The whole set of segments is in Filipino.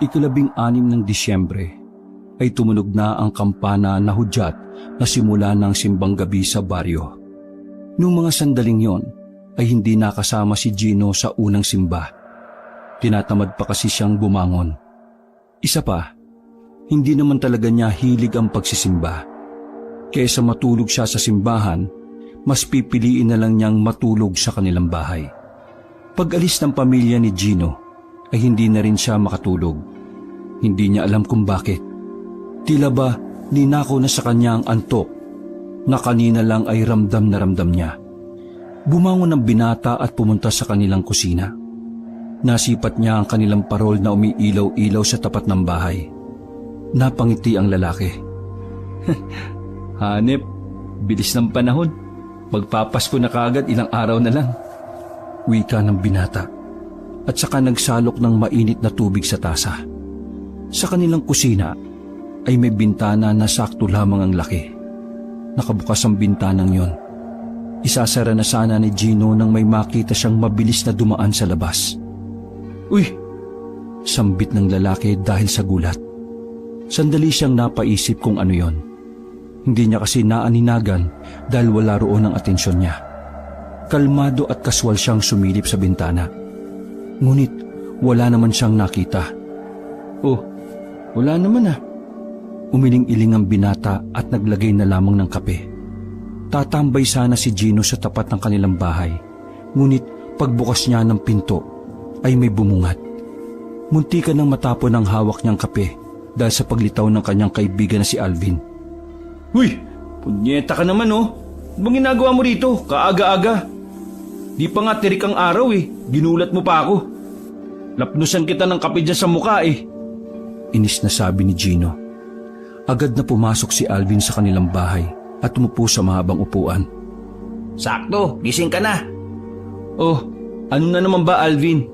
Ikalabing-anim ng Disyembre ay tumunog na ang kampana na hudyat na simula ng simbang gabi sa baryo. Noong mga sandaling yon ay hindi nakasama si Gino sa unang simba. Tinatamad pa kasi siyang bumangon. Isa pa, hindi naman talaga niya hilig ang pagsisimba. Kaysa matulog siya sa simbahan, mas pipiliin na lang niyang matulog sa kanilang bahay. Pag-alis ng pamilya ni Gino ay hindi na rin siya makatulog. Hindi niya alam kung bakit. Tila ba ninako na sa kanya ang antok na kanina lang ay ramdam na ramdam niya. Bumangon ang binata at pumunta sa kanilang kusina. Nasipat niya ang kanilang parol na umiilaw-ilaw sa tapat ng bahay. Napangiti ang lalaki. Hanep, bilis ng panahon. Magpapasko na kaagad, ilang araw na lang. Wika ng binata at saka nagsalok ng mainit na tubig sa tasa. Sa kanilang kusina ay may bintana na sakto lamang ang laki. Nakabukas ang bintanang yon. Isasara na sana ni Gino nang may makita siyang mabilis na dumaan sa labas. Uy! Sambit ng lalaki dahil sa gulat. Sandali siyang napaisip kung ano yon. Hindi niya kasi naaninagan dahil wala roon ang atensyon niya. Kalmado at kaswal siyang sumilip sa bintana. Ngunit wala naman siyang nakita. Oh, wala naman ah. Umiling-iling ang binata at naglagay na lamang ng kape. Tatambay sana si Gino sa tapat ng kanilang bahay. Ngunit pagbukas niya ng pinto ay may bumungat. Muntikan nang matapon ang hawak niyang kape dahil sa paglitaw ng kanyang kaibigan na si Alvin. Uy! Punyeta ka naman oh! Ano bang ginagawa mo rito? Kaaga-aga. Di pa nga tirik ang araw eh. Ginulat mo pa ako. Lapnusan kita ng kape dyan sa mukha eh. Inis na sabi ni Gino. Agad na pumasok si Alvin sa kanilang bahay at umupo sa mahabang upuan. Sakto, gising ka na. Oh, ano na naman ba Alvin?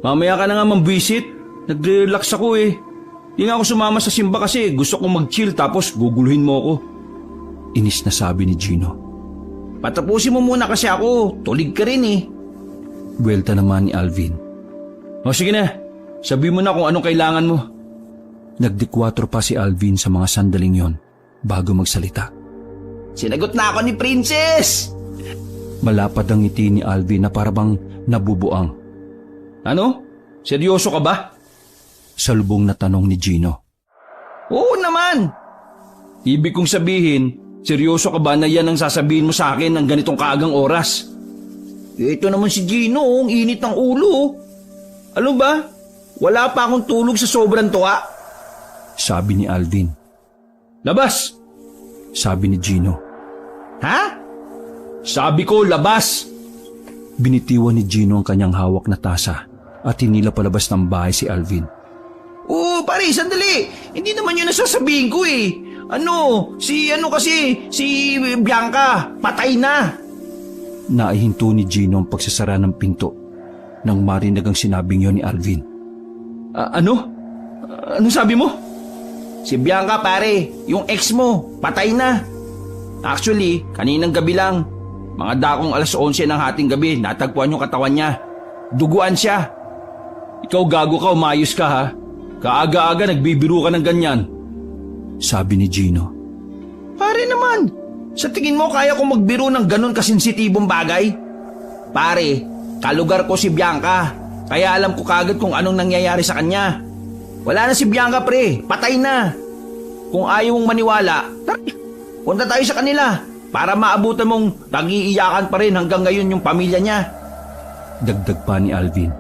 Mamaya ka na nga mambwisit. Nagre-relax ako eh. Di nga ako sumama sa simba kasi gusto kong mag-chill tapos guguluhin mo ako. Inis na sabi ni Gino. Patapusin mo muna kasi ako, tulig ka rin eh. Buwelta naman ni Alvin. O sige na, sabi mo na kung anong kailangan mo. Nagdikwatro pa si Alvin sa mga sandaling yon bago magsalita. Sinagot na ako ni Princess! Malapad ang ngiti ni Alvin na parabang nabubuang. Ano? Seryoso ka ba? Salubong na tanong ni Gino. Oo naman! Ibig kong sabihin, seryoso ka ba na yan ang sasabihin mo sa akin ng ganitong kaagang oras? Ito naman si Gino, ang init ng ulo. Ano ba? Wala pa akong tulog sa sobrang tuwa. Sabi ni Alvin. Labas! Sabi ni Gino. Ha? Sabi ko, labas! Binitiwan ni Gino ang kanyang hawak na tasa at hinila palabas ng bahay si Alvin. Oo, pare, sandali. Hindi naman yun nasasabihin ko eh. Si Bianca, patay na. Naihinto ni Gino ang pagsasara ng pinto nang marinig ang sinabing yon ni Alvin. Ano? Ano sabi mo? Si Bianca pare, yung ex mo, patay na. Actually, kaninang gabi lang, mga dakong 11:11 ng hating gabi, natagpuan yung katawan niya. Duguan siya. Ikaw gago ka, umayos ka ha. Kaaga-aga nagbibiro ka ng ganyan. Sabi ni Gino. Pare naman, sa tingin mo kaya kong magbiro ng ganun kasensitibong bagay? Pare, kalugar ko si Bianca, kaya alam ko kagad kung anong nangyayari sa kanya. Wala na si Bianca pre, patay na. Kung ayaw mong maniwala, punta tayo sa kanila para maabutan mong nag-iiyakan pa rin hanggang ngayon yung pamilya niya. Dagdag pa ni Alvin.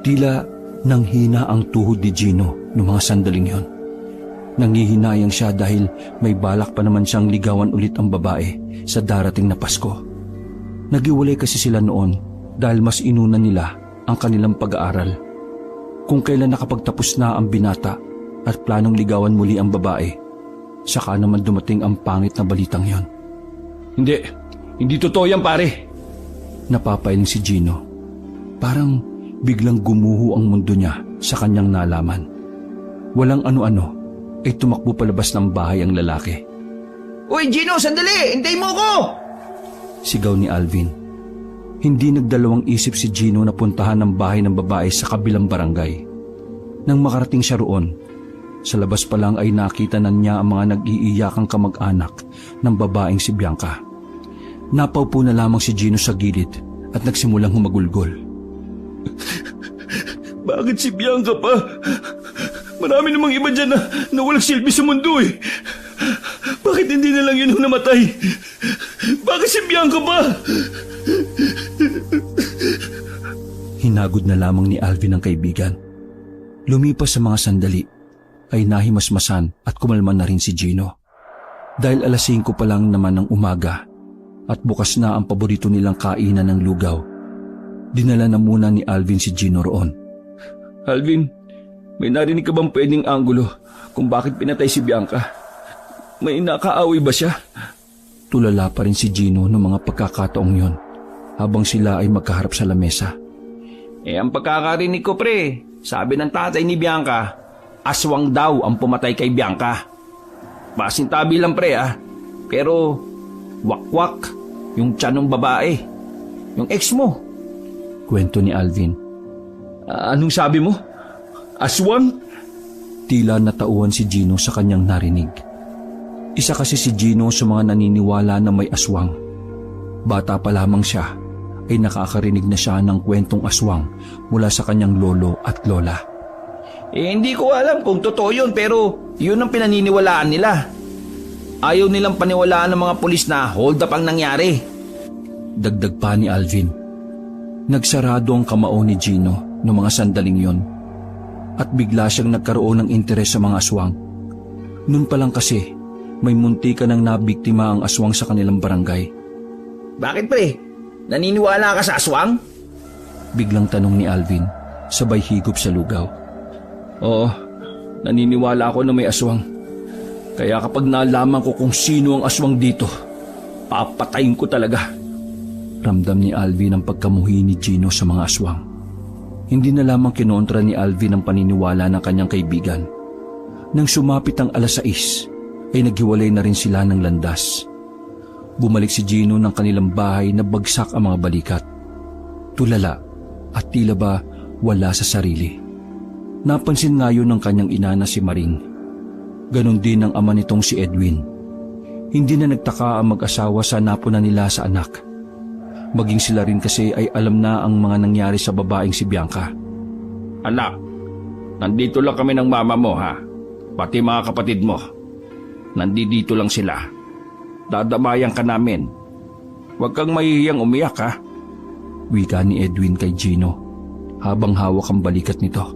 Tila nanghina ang tuhod ni Gino noong mga sandaling yon. Nangihinayang siya dahil may balak pa naman siyang ligawan ulit ang babae sa darating na Pasko. Nagiwalay kasi sila noon dahil mas inunan nila ang kanilang pag-aaral. Kung kailan nakapagtapos na ang binata at planong ligawan muli ang babae, saka naman dumating ang pangit na balitang yon. Hindi totoo yan pare. Napapailing si Gino. Parang biglang gumuho ang mundo niya sa kanyang nalaman. Walang ano-ano ay tumakbo palabas ng bahay ang lalaki. Uy Gino, sandali! Hintay mo ko! Sigaw ni Alvin. Hindi nagdalawang isip si Gino na puntahan ang bahay ng babae sa kabilang barangay. Nang makarating siya roon, sa labas pa lang ay nakita na niya ang mga nag-iiyakang kamag-anak ng babaeng si Bianca. Napaupo na lamang si Gino sa gilid at nagsimulang humagulgol. Bakit si Bianca pa? Marami namang iba dyan na walang silbi sa mundo eh. Bakit hindi na lang yun ang namatay? Bakit si Bianca pa? Hinagod na lamang ni Alvin ang kaibigan. Lumipas sa mga sandali ay nahimasmasan at kumalma na rin si Gino. Dahil alas 5 pa lang naman ng umaga at bukas na ang paborito nilang kainan ng lugaw, dinala na muna ni Alvin si Gino roon. Alvin, may narinig ka bang pwedeng anggulo kung bakit pinatay si Bianca? May nakaaway ba siya? Tulala pa rin si Gino noong mga pagkakataong yon habang sila ay magkaharap sa lamesa. Ang pagkakarinig ko pre, sabi ng tatay ni Bianca, aswang daw ang pumatay kay Bianca. Pasintabi lang pre pero wakwak yung tiyan ng babae, yung ex mo. Kwento ni Alvin. Anong sabi mo? Aswang? Tila natauhan si Gino sa kanyang narinig. Isa kasi si Gino sa mga naniniwala na may aswang. Bata pa lamang siya ay nakakarinig na siya ng kwentong aswang mula sa kanyang lolo at lola. Hindi ko alam kung totoo yun pero yun ang pinaniniwalaan nila. Ayaw nilang paniwalaan ng mga pulis na hold up ang nangyari. Dagdag pa ni Alvin. Nagsarado ang kamao ni Gino noong mga sandaling yon at bigla siyang nagkaroon ng interes sa mga aswang. Noon pa lang kasi may munti ka nang nabiktima ang aswang sa kanilang barangay. Bakit pre? Naniniwala ka sa aswang? Biglang tanong ni Alvin, sabay higop sa lugaw. Oo, naniniwala ako na may aswang. Kaya kapag nalaman ko kung sino ang aswang dito, papatayin ko talaga. Ramdam ni Alvin ang pagkamuhi ni Gino sa mga aswang. Hindi na lamang kinontra ni Alvin ang paniniwala ng kanyang kaibigan. Nang sumapit ang alas 6, ay naghiwalay na rin sila ng landas. Bumalik si Gino ng kanilang bahay na bagsak ang mga balikat. Tulala at tila ba wala sa sarili. Napansin nga yun ng kanyang ina na si Maring. Ganon din ang ama nitong si Edwin. Hindi na nagtaka ang mag-asawa sa napunan nila sa anak. Maging sila rin kasi ay alam na ang mga nangyari sa babaeng si Bianca. Anak, nandito lang kami ng mama mo pati mga kapatid mo. Nandito lang sila. Dadamayan ka namin. Huwag kang mahihiyang umiyak Wika ni Edwin kay Gino habang hawak ang balikat nito.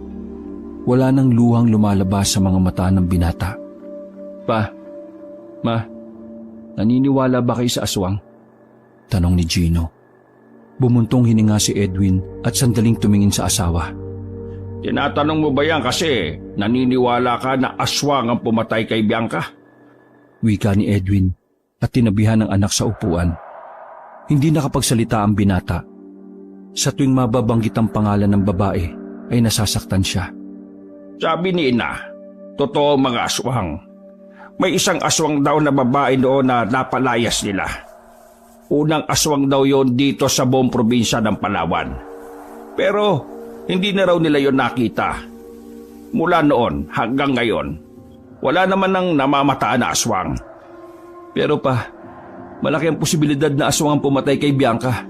Wala nang luhang lumalabas sa mga mata ng binata. Pa, ma, naniniwala ba kayo sa aswang? Tanong ni Gino. Bumuntong hininga si Edwin at sandaling tumingin sa asawa. Tinatanong mo ba yan kasi naniniwala ka na aswang ang pumatay kay Bianca? Wika ni Edwin at tinabihan ng anak sa upuan. Hindi nakapagsalita ang binata. Sa tuwing mababanggit ang pangalan ng babae ay nasasaktan siya. Sabi ni ina, totoo mga aswang. May isang aswang daw na babae noon na napalayas nila. Unang aswang daw yon dito sa buong probinsya ng Palawan. Pero hindi na raw nila yon nakita. Mula noon hanggang ngayon, wala naman nang namamataan na aswang. Pero pa, malaki ang posibilidad na aswang ang pumatay kay Bianca.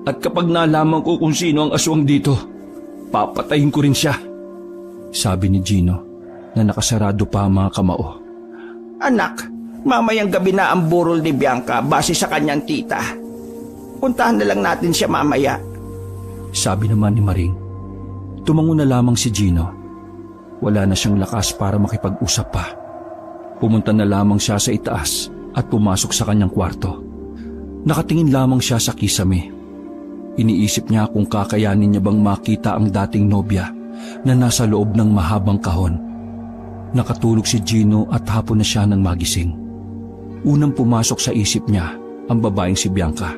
At kapag nalaman ko kung sino ang aswang dito, papatayin ko rin siya. Sabi ni Gino na nakasarado pa ang mga kamao. Anak, mamayang gabi na ang burol ni Bianca base sa kanyang tita. Puntahan na lang natin siya mamaya. Sabi naman ni Maring. Tumango na lamang si Gino. Wala na siyang lakas para makipag-usap pa. Pumunta na lamang siya sa itaas at pumasok sa kanyang kwarto. Nakatingin lamang siya sa kisame. Iniisip niya kung kakayanin niya bang makita ang dating nobya na nasa loob ng mahabang kahon. Nakatulog si Gino at hapon na siya nang magising. Unang pumasok sa isip niya ang babaeng si Bianca.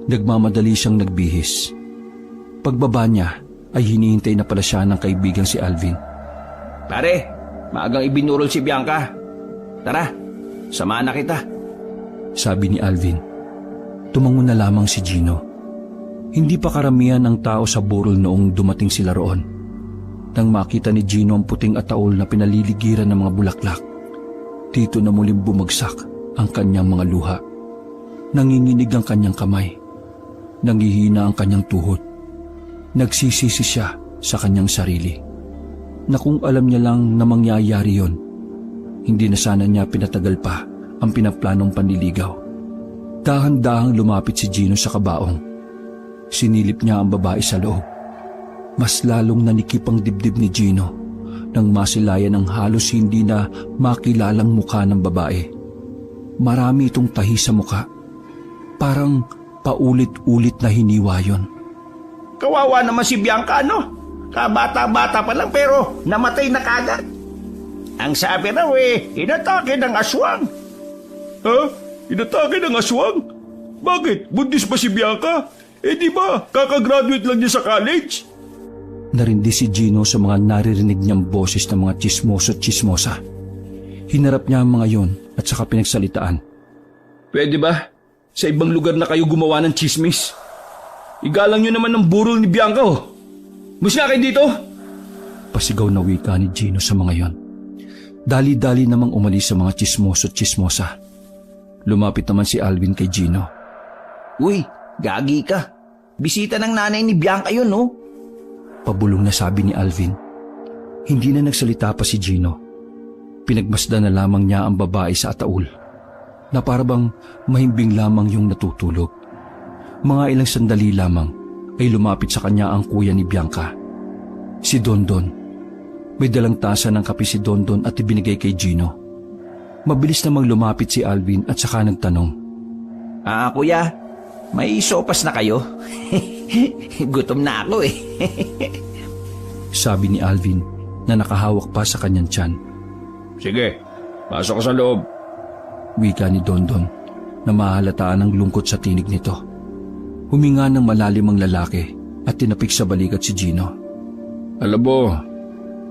Nagmamadali siyang nagbihis. Pagbaba niya ay hinihintay na pala siya ng kaibigang si Alvin. Pare, maagang ibinurol si Bianca. Tara, samahan na kita. Sabi ni Alvin. Tumango na lamang si Gino. Hindi pa karamihan ang tao sa burol noong dumating sila roon. Nang makita ni Gino ang puting ataol na pinaliligiran ng mga bulaklak, dito na muling bumagsak ang kanyang mga luha. Nanginginig ang kanyang kamay. Nangihina ang kanyang tuhod. Nagsisisi siya sa kanyang sarili. Na kung alam niya lang na mangyayari yon, hindi na sana niya pinatagal pa ang pinaplanong panliligaw. Dahan-dahang lumapit si Gino sa kabaong. Sinilip niya ang babae sa loob. Mas lalong nanikip ang dibdib ni Gino nang masilayan ang halos hindi na makilalang mukha ng babae. Marami itong tahi sa mukha. Parang paulit-ulit na hiniwa yon. Kawawa naman si Bianca, no? Kabata-bata pa lang pero namatay na kagad. Ang sabi raw inatake ng aswang. Ha? Inatake ng aswang? Bakit? Buntis ba si Bianca? Di ba? Kakagraduate lang niya sa college? Narindi si Gino sa mga naririnig niyang boses ng mga chismoso at chismosa. Hinarap niya ang mga yon at saka pinagsalitaan. Pwede ba? Sa ibang lugar na kayo gumawa ng chismis? Igalang niyo naman ang burol ni Bianca, oh. Mas nga kayo dito? Pasigaw na wika ni Gino sa mga yon. Dali-dali namang umalis sa mga chismoso at chismosa. Lumapit naman si Alvin kay Gino. Uy, gagi ka. Bisita ng nanay ni Bianca yun, no? Pabulong na sabi ni Alvin. Hindi na nagsalita pa si Gino. Pinagmasdan na lamang niya ang babae sa ataul, na parabang mahimbing lamang yung natutulog. Mga ilang sandali lamang ay lumapit sa kanya ang kuya ni Bianca, si Dondon. May dalang tasa ng kape si Dondon at ibinigay kay Gino. Mabilis namang lumapit si Alvin at saka nagtanong. Kuya, may sopas na kayo? Gutom na ako Sabi ni Alvin na nakahawak pa sa kanyang tiyan. Sige, pasok ka sa loob. Wika ni Dondon na mahalataan ang lungkot sa tinig nito. Huminga ng malalim ang lalaki at tinapik sa balikat si Gino. Alam mo,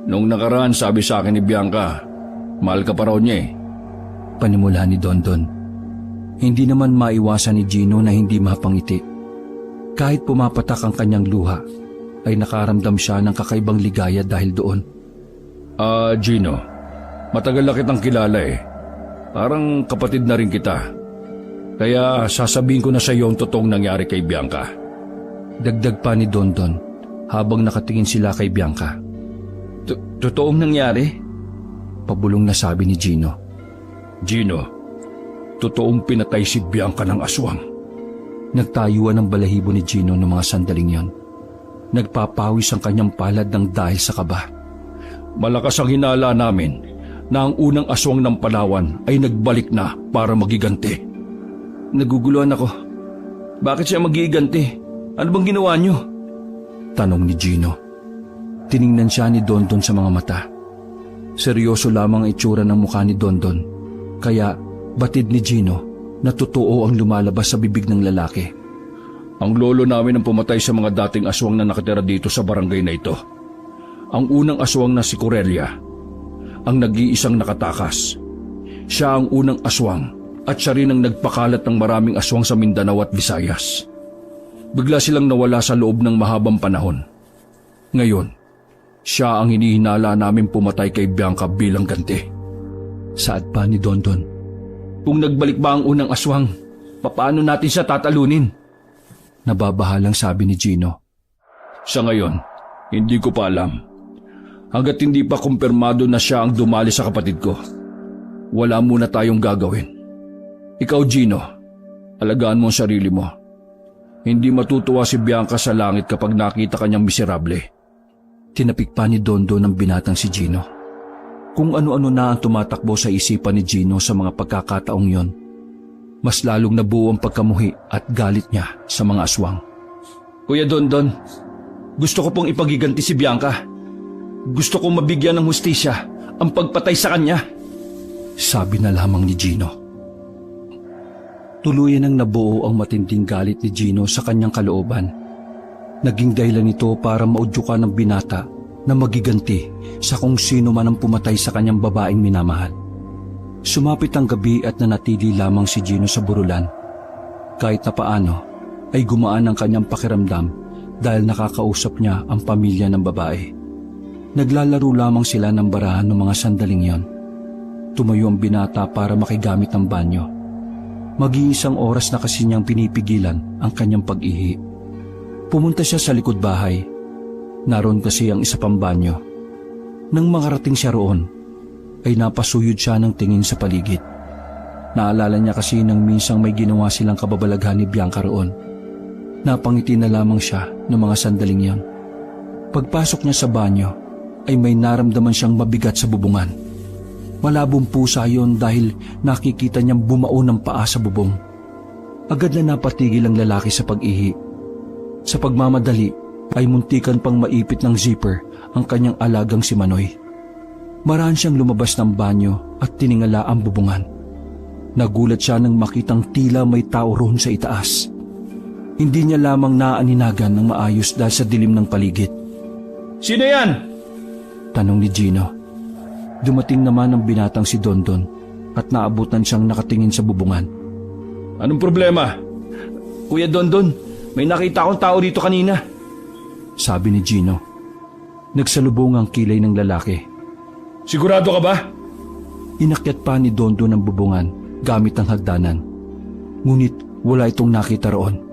nung nakaraan sabi sa akin ni Bianca, mahal ka pa raw niya eh. Panimula ni Dondon. Hindi naman maiwasan ni Gino na hindi mapangiti. Kahit pumapatak ang kanyang luha, ay nakaramdam siya ng kakaibang ligaya dahil doon. Gino, matagal na kitang kilala eh. Parang kapatid na rin kita. Kaya sasabihin ko na sa iyo ang totoong nangyari kay Bianca. Dagdag pa ni Dondon habang nakatingin sila kay Bianca. Totoong nangyari? Pabulong na sabi ni Gino. Gino, totoong pinatay si Bianca ng aswang. Nagtayuan ang balahibo ni Gino ng mga sandaling yon. Nagpapawis ang kanyang palad ng dahil sa kaba. Malakas ang hinala namin na ang unang aswang ng Palawan ay nagbalik na para magiganti. Naguguluhan ako. Bakit siya magiganti? Ano bang ginawa niyo? Tanong ni Gino. Tiningnan siya ni Dondon sa mga mata. Seryoso lamang ang itsura ng mukha ni Dondon. Kaya batid ni Gino na totoo ang lumalabas sa bibig ng lalaki. Ang lolo namin ang pumatay sa mga dating aswang na nakatira dito sa barangay na ito. Ang unang aswang na si Corelia, ang nag-iisang nakatakas. Siya ang unang aswang at siya rin ang nagpakalat ng maraming aswang sa Mindanao at Visayas. Bigla silang nawala sa loob ng mahabang panahon. Ngayon, siya ang hinihinala namin pumatay kay Bianca bilang ganti. Saad pa ni Dondon. Kung nagbalik ba ang unang aswang, paano natin siya tatalunin? Nababahalang sabi ni Gino. Sa ngayon, hindi ko pa alam. Hanggat hindi pa kumpirmado na siya ang dumali sa kapatid ko, wala muna tayong gagawin. Ikaw, Gino, alagaan mo ang sarili mo. Hindi matutuwa si Bianca sa langit kapag nakita kanyang miserable. Tinapik pa ni Dondon ang binatang si Gino. Kung ano-ano na ang tumatakbo sa isipan ni Gino sa mga pagkakataong yon, mas lalong nabuo ang pagkamuhi at galit niya sa mga aswang. Kuya Dondon, gusto ko pong ipagiganti si Bianca. Gusto kong mabigyan ng hustisya ang pagpatay sa kanya. Sabi na lamang ni Gino. Tuluyan ang nabuo ang matinding galit ni Gino sa kanyang kalooban. Naging dahilan nito para maudyukan ng binata na magiganti sa kung sino man ang pumatay sa kanyang babaeng minamahal. Sumapit ang gabi at nanatili lamang si Gino sa burulan. Kahit na paano ay gumaan ang kanyang pakiramdam dahil nakakausap niya ang pamilya ng babae. Naglalaro lamang sila ng barahan ng mga sandaling yon. Tumayo ang binata para makigamit ng banyo. Mag-iisang oras na kasi niyang pinipigilan ang kanyang pag-ihi. Pumunta siya sa likod bahay. Naroon kasi ang isa pang banyo. Nang makarating siya roon, ay napasuyod siya ng tingin sa paligid. Naalala niya kasi nang minsang may ginawa silang kababalaghan ni Bianca roon. Napangiti na lamang siya ng mga sandaling yon. Pagpasok niya sa banyo, ay may naramdaman siyang mabigat sa bubungan. Malabong pusa yon dahil nakikita niyang bumao ng paa sa bubong. Agad na napatigil ang lalaki sa pag-ihi. Sa pagmamadali ay muntikan pang maipit ng zipper ang kanyang alagang si Manoy. Maraan siyang lumabas ng banyo at tiningala ang bubungan. Nagulat siya nang makitang tila may tao roon sa itaas. Hindi niya lamang naaninagan ng maayos dahil sa dilim ng paligid. Sino yan? Tanong ni Gino. Dumating naman ang binatang si Dondon at naabutan siyang nakatingin sa bubungan. Anong problema? Kuya Dondon, may nakita akong tao dito kanina. Sabi ni Gino. Nagsalubong ang kilay ng lalaki. Sigurado ka ba? Inakyat pa ni Dondon ang bubungan gamit ang hagdanan. Ngunit wala itong nakita roon.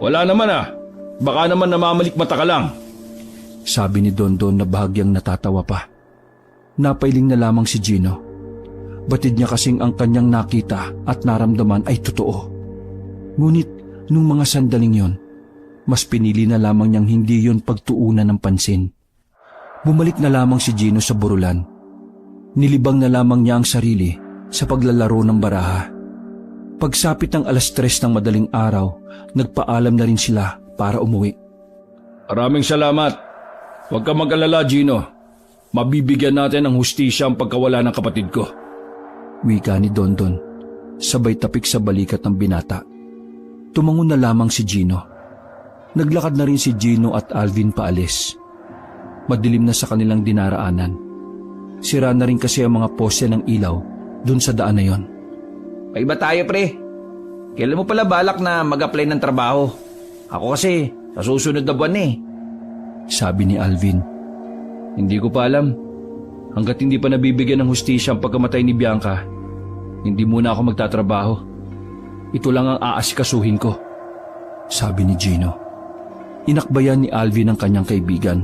Wala naman ah. Baka naman namamalikmata ka lang. Sabi ni Dondon na bahagyang natatawa pa. Napailing na lamang si Gino. Batid niya kasing ang kanyang nakita at naramdaman ay totoo. Ngunit nung mga sandaling yon, mas pinili na lamang niyang hindi yon pagtuunan ng pansin. Bumalik na lamang si Gino sa burulan. Nilibang na lamang niya ang sarili sa paglalaro ng baraha. Pagsapit ng 3:00 ng madaling araw, nagpaalam na rin sila para umuwi. Maraming salamat. Huwag ka mag-alala, Gino. Mabibigyan natin ng hustisya ang pagkawala ng kapatid ko. Wika ni Dondon, sabay tapik sa balikat ng binata. Tumangon na lamang si Gino. Naglakad na rin si Gino at Alvin paalis. Madilim na sa kanilang dinaraanan. Sira na rin kasi ang mga poste ng ilaw dun sa daan na yon. Ay ba tayo, pre? Kailan mo pala balak na mag-apply ng trabaho? Ako kasi, sa susunod na buwan eh. Sabi ni Alvin. Hindi ko pa alam. Hanggat hindi pa nabibigyan ng hustisya ang pagkamatay ni Bianca, hindi muna ako magtatrabaho. Ito lang ang aasikasuhin ko. Sabi ni Gino. Inakbayan ni Alvin ang kanyang kaibigan.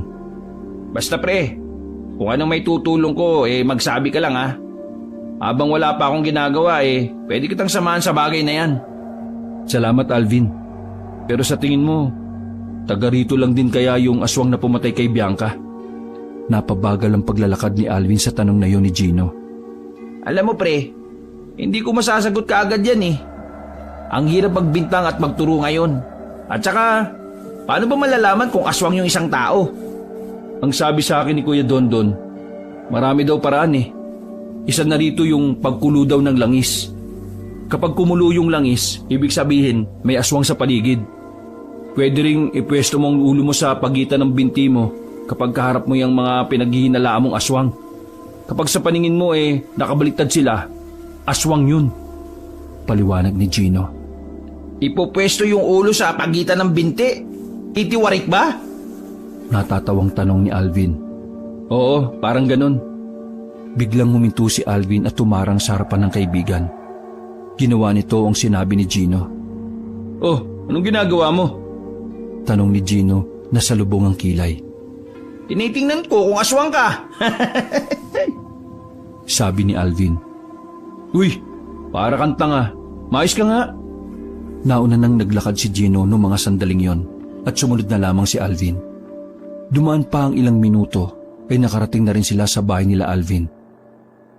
Basta pre, kung anong may tutulong ko, magsabi ka lang ha. Habang wala pa akong ginagawa pwede kitang samahan sa bagay na yan. Salamat Alvin. Pero sa tingin mo, taga rito lang din kaya yung aswang na pumatay kay Bianca? Napabagal ang paglalakad ni Alvin sa tanong na yon ni Gino. Alam mo pre, hindi ko masasagot kaagad yan eh. Ang hirap magbintang at magturo ngayon. At saka, paano ba malalaman kung aswang yung isang tao? Ang sabi sa akin ni Kuya Dondon, marami daw paraan eh. Isa na rito yung pagkulo daw ng langis. Kapag kumulo yung langis, ibig sabihin may aswang sa paligid. Pwede ring ipwesto mo ang ulo mo sa pagitan ng binti mo kapag kaharap mo yung mga pinaghihinalaang mong aswang. Kapag sa paningin mo nakabaliktad sila, aswang yun. Paliwanag ni Gino. Ipopwesto yung ulo sa pagitan ng binti? Itiwarik ba? Natatawang tanong ni Alvin. Oo, parang ganun. Biglang huminto si Alvin at tumarang sa harapan ng kaibigan. Ginawa nito ang sinabi ni Gino. Oh, anong ginagawa mo? Tanong ni Gino na salubong ang kilay. Tinitingnan ko kung aswang ka. Sabi ni Alvin. Uy, para kang tanga. Mais ka nga. Nauna nang naglakad si Gino noong mga sandaling yon at sumunod na lamang si Alvin. Dumaan pa ang ilang minuto ay nakarating na rin sila sa bahay nila Alvin.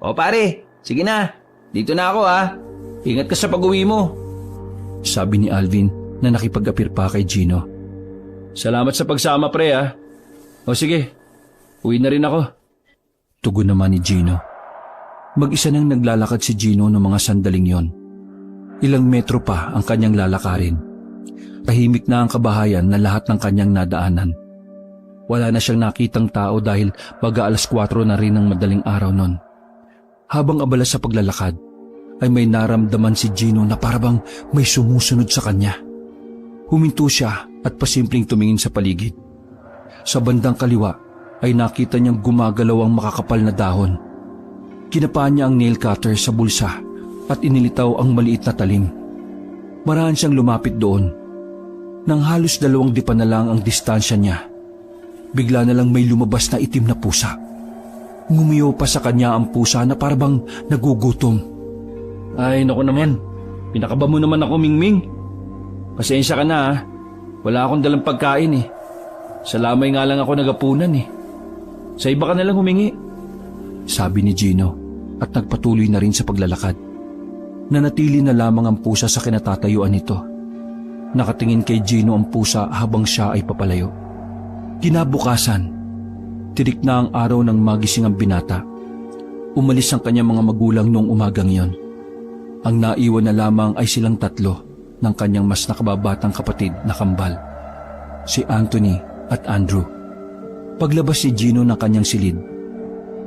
O pare, sige na. Dito na ako ha. Ingat ka sa pag-uwi mo. Sabi ni Alvin na nakipag-apir pa kay Gino. Salamat sa pagsama pre ha. O sige, uwi na rin ako. Tugon naman ni Gino. Mag-isa nang naglalakad si Gino noong mga sandaling yon. Ilang metro pa ang kanyang lalakarin. Tahimik na ang kabahayan na lahat ng kanyang nadaanan. Wala na siyang nakitang tao dahil mag-aalas 4 na rin ng madaling araw nun. Habang abala sa paglalakad, ay may naramdaman si Gino na parabang may sumusunod sa kanya. Huminto siya at pasimpleng tumingin sa paligid. Sa bandang kaliwa ay nakita niyang gumagalaw ang makakapal na dahon. Kinapaan niya ang nail cutter sa bulsa at inilitaw ang maliit na talim. Marahan siyang lumapit doon. Nang halos 2 dipa na lang ang distansya niya, bigla na lang may lumabas na itim na pusa. Ngumiyo pa sa kanya ang pusa na parabang nagugutom. Ay, naku naman. Pinakaba mo naman ako, Mingming. Pasensya ka na ha. Wala akong dalang pagkain eh. Sa lamay nga lang ako nagapunan eh. Sa iba ka na lang humingi. Sabi ni Gino at nagpatuloy na rin sa paglalakad. Nanatili na lamang ang pusa sa kinatatayuan nito. Nakatingin kay Gino ang pusa habang siya ay papalayo. Kinabukasan, tirik na ang araw ng magising ang binata. Umalis ang kanyang mga magulang noong umagang iyon. Ang naiwan na lamang ay silang 3 ng kanyang mas nakababatang kapatid na kambal, si Anthony at Andrew. Paglabas ni Gino ng kanyang silid,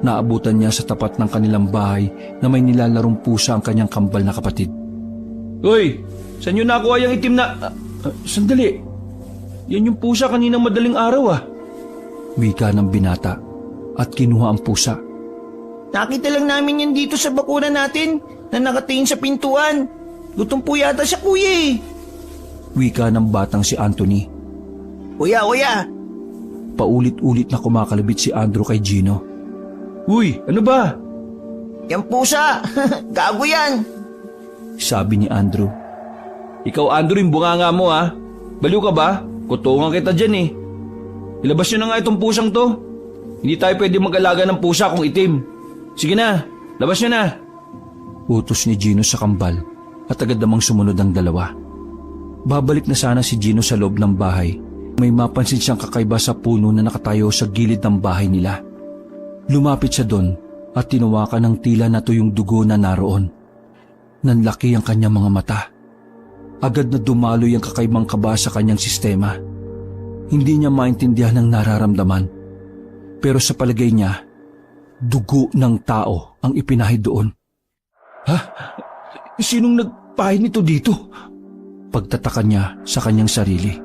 naabutan niya sa tapat ng kanilang bahay na may nilalarong pusa ang kanyang kambal na kapatid. Uy, saan nyo nakuha yung itim na... sandali. Yan yung pusa kaninang madaling araw ah. Wika ng binata at kinuha ang pusa. Nakita lang namin yan dito sa bakuran natin na nakatingin sa pintuan. Gutom po yata siya, kuya eh. Wika ng batang si Anthony. Kuya! Paulit-ulit na kumakalabit si Andrew kay Gino. Uy, ano ba? Yan pusa! Gago yan! Sabi ni Andrew. Ikaw, Andrew, yung bunganga mo ha. Baliw ka ba? Kutungan kita dyan eh. Ilabas nyo na nga itong pusang to. Hindi tayo pwede mag-alaga ng pusa kung itim. Sige na, labas nyo na. Utos ni Gino sa kambal at agad namang sumunod ang 2. Babalik na sana si Gino sa loob ng bahay. May mapansin siyang kakaiba sa puno na nakatayo sa gilid ng bahay nila. Lumapit siya doon at tinawakan ng tila na tuyong dugo na naroon. Nanlaki ang kanyang mga mata. Agad na dumaloy ang kakaibang kaba sa kanyang sistema. Hindi niya maintindihan ang nararamdaman. Pero sa palagay niya, dugo ng tao ang ipinahid doon. Ha? Sinong nagpahid nito dito? Pagtataka niya sa kanyang sarili.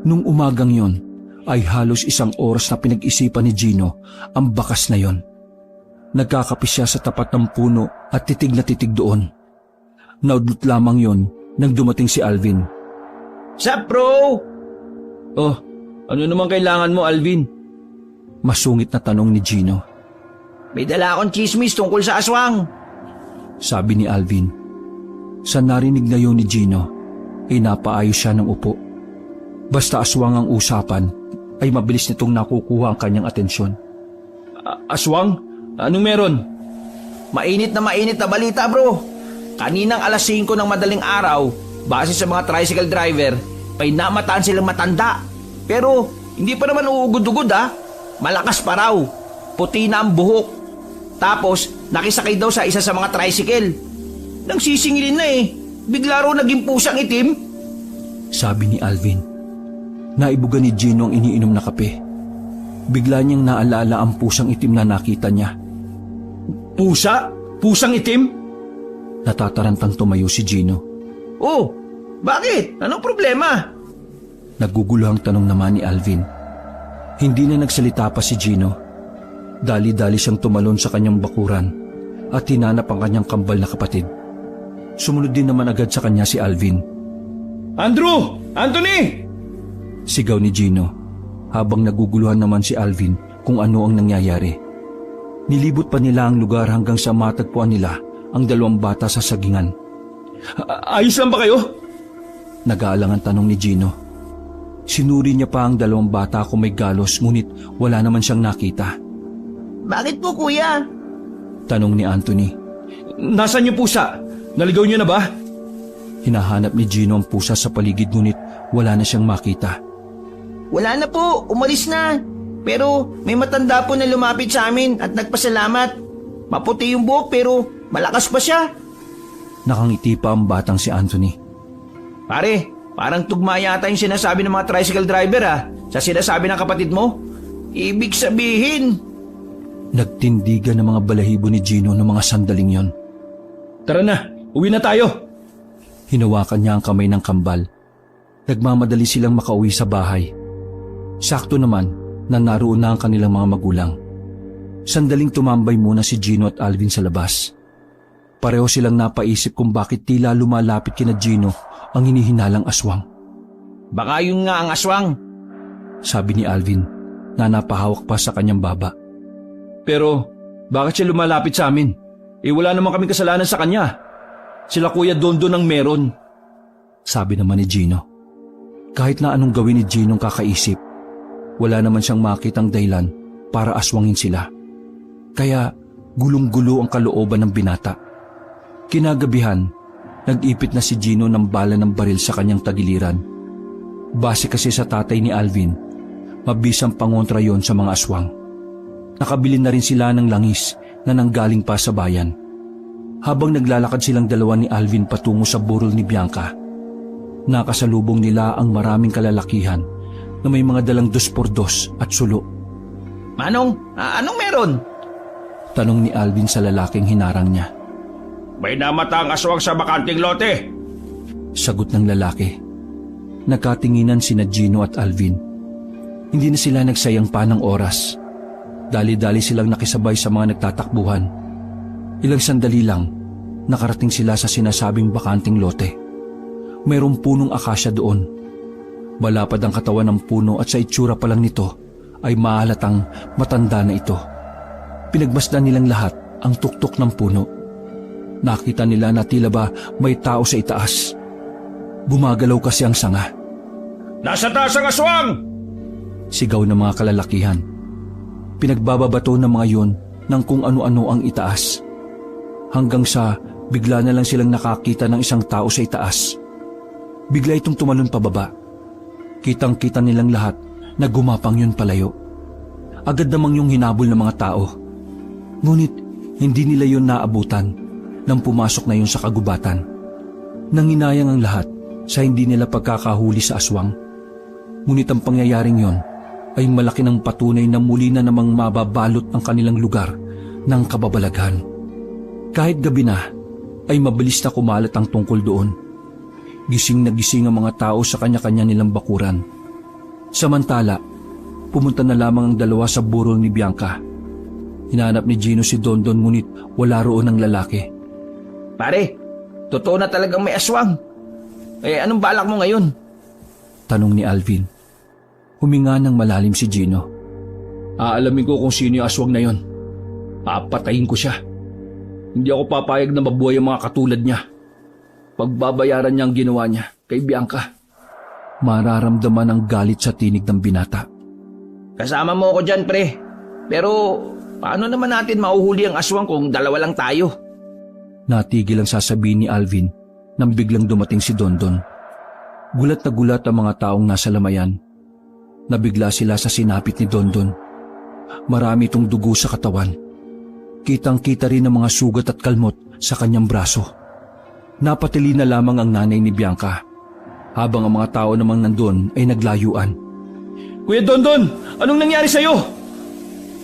Nung umagang yon, ay halos 1 oras na pinag-isipan ni Gino ang bakas na yon. Nagkakape siya sa tapat ng puno at titig na titig doon. Naudlot lamang yon nang dumating si Alvin. Sup, bro? Oh, ano naman kailangan mo, Alvin? Masungit na tanong ni Gino. May dala akong chismis tungkol sa aswang. Sabi ni Alvin. Sa narinig na yun ni Gino, ay napaayos siya ng upo. Basta aswang ang usapan, ay mabilis nitong nakukuha ang kanyang atensyon. Aswang? Anong meron? Mainit na balita, bro. Kaninang alas 5 ng madaling araw, base sa mga tricycle driver, may namataan silang matanda. Pero hindi pa naman uugod-ugod ha. Malakas pa raw. Puti na ang buhok. Tapos nakisakay daw sa isa sa mga tricycle. Nang sisingilin na eh, bigla raw naging pusang itim. Sabi ni Alvin. Naibuga ni Gino ang iniinom na kape. Bigla niyang naalala ang pusang itim na nakita niya. Pusa? Pusang itim? Natatarantang tumayo si Gino. Oh, bakit? Anong problema? Naguguluhang tanong naman ni Alvin. Hindi na nagsalita pa si Gino. Dali-dali siyang tumalon sa kanyang bakuran at hinanap ang kanyang kambal na kapatid. Sumunod din naman agad sa kanya si Alvin. Andrew! Anthony! Sigaw ni Gino habang naguguluhan naman si Alvin kung ano ang nangyayari. Nilibot pa nila ang lugar hanggang sa matagpuan nila ang 2 bata sa sagingan. Ayos lang ba kayo? Nag-aalangan tanong ni Gino. Sinuri niya pa ang 2 bata kung may galos ngunit wala naman siyang nakita. Bakit po, kuya? Tanong ni Anthony. Nasaan yung pusa? Naligaw niyo na ba? Hinahanap ni Gino ang pusa sa paligid ngunit wala na siyang makita. Wala na po, umalis na. Pero may matanda po na lumapit sa amin at nagpasalamat. Maputi yung buhok pero malakas pa siya. Nakangiti pa ang batang si Anthony. Pare, parang tugma yata yung sinasabi ng mga tricycle driver sa sinasabi ng kapatid mo. Ibig sabihin, Nagtindigan ng mga balahibo ni Gino ng mga sandaling yon. Tara na, uwi na tayo. Hinawakan niya ang kamay ng kambal. Nagmamadali silang makauwi sa bahay. Sakto naman na naroon na ang kanilang mga magulang. Sandaling tumambay muna si Gino at Alvin sa labas. Pareho silang napaisip kung bakit tila lumalapit kina Gino ang hinihinalang aswang. Baka yun nga ang aswang. Sabi ni Alvin na napahawak pa sa kanyang baba. Pero bakit siya lumalapit sa amin? Wala naman kaming kasalanan sa kanya. Sila Kuya Dondon ang meron. Sabi naman ni Gino. Kahit na anong gawin ni Gino kakaisip, wala naman siyang makitang dahilan para aswangin sila. Kaya gulong-gulo ang kalooban ng binata. Kinagabihan, nag-ipit na si Gino ng bala ng baril sa kanyang tagiliran. Base kasi sa tatay ni Alvin, mabisang pangontra yon sa mga aswang. Nakabili na rin sila ng langis na nanggaling pa sa bayan. Habang naglalakad silang dalawa ni Alvin patungo sa burol ni Bianca, nakasalubong nila ang maraming kalalakihan na may mga dalang 2x2 at sulo. Manong, anong meron? Tanong ni Alvin sa lalaking hinarang niya. May namatang aswang sa bakanting lote. Sagot ng lalaki. Nagkatinginan sina Gino at Alvin. Hindi na sila nagsayang pa ng oras. Dali-dali silang nakisabay sa mga nagtatakbuhan. Ilang sandali lang, nakarating sila sa sinasabing bakanting lote. Mayroong punong akasya doon. Malapad ang katawan ng puno at sa itsura pa lang nito ay mahalatang matanda na ito. Pinagmasdan nilang lahat ang tuktok ng puno. Nakita nila na tila ba may tao sa itaas. Bumagalaw kasi ang sanga. Nasa taas ang aswang! Sigaw ng mga kalalakihan. Pinagbababato ng mga yon ng kung ano-ano ang itaas. Hanggang sa bigla na lang silang nakakita ng isang tao sa itaas. Bigla itong tumalon pababa. Kitang-kita nilang lahat na gumapang yun palayo. Agad namang yung hinabol ng mga tao. Ngunit hindi nila yun naabutan nang pumasok na yun sa kagubatan. Nanginayang ang lahat sa hindi nila pagkakahuli sa aswang. Ngunit ang pangyayaring yon ay malaki ng patunay na muli na namang mababalot ang kanilang lugar ng kababalaghan. Kahit gabi na, ay mabilis na kumalat ang tungkol doon. Gising na gising ang mga tao sa kanya-kanya nilang bakuran. Samantala, pumunta na lamang ang dalawa sa burol ni Bianca. Hinahanap ni Gino si Dondon ngunit wala roon ang lalaki. Pare, totoo na talagang may aswang. Anong balak mo ngayon? Tanong ni Alvin. Huminga ng malalim si Gino. Aalamin ko kung sino yung aswang na yon. Papatayin ko siya. Hindi ako papayag na mabuhay ang mga katulad niya. Pagbabayaran niya ang ginawa niya kay Bianca. Mararamdaman ang galit sa tinig ng binata. Kasama mo ako dyan, pre. Pero paano naman natin mauhuli ang aswang kung dalawa lang tayo? Natigil ang sasabihin ni Alvin nang biglang dumating si Dondon. Gulat na gulat ang mga taong nasa lamayan. Nabigla sila sa sinapit ni Dondon. Marami itong dugo sa katawan. Kitang-kita rin ang mga sugat at kalmot sa kanyang braso. Napatili na lamang ang nanay ni Bianca, habang ang mga tao namang nandun ay naglayuan. Kuya Dondon, anong nangyari sa'yo?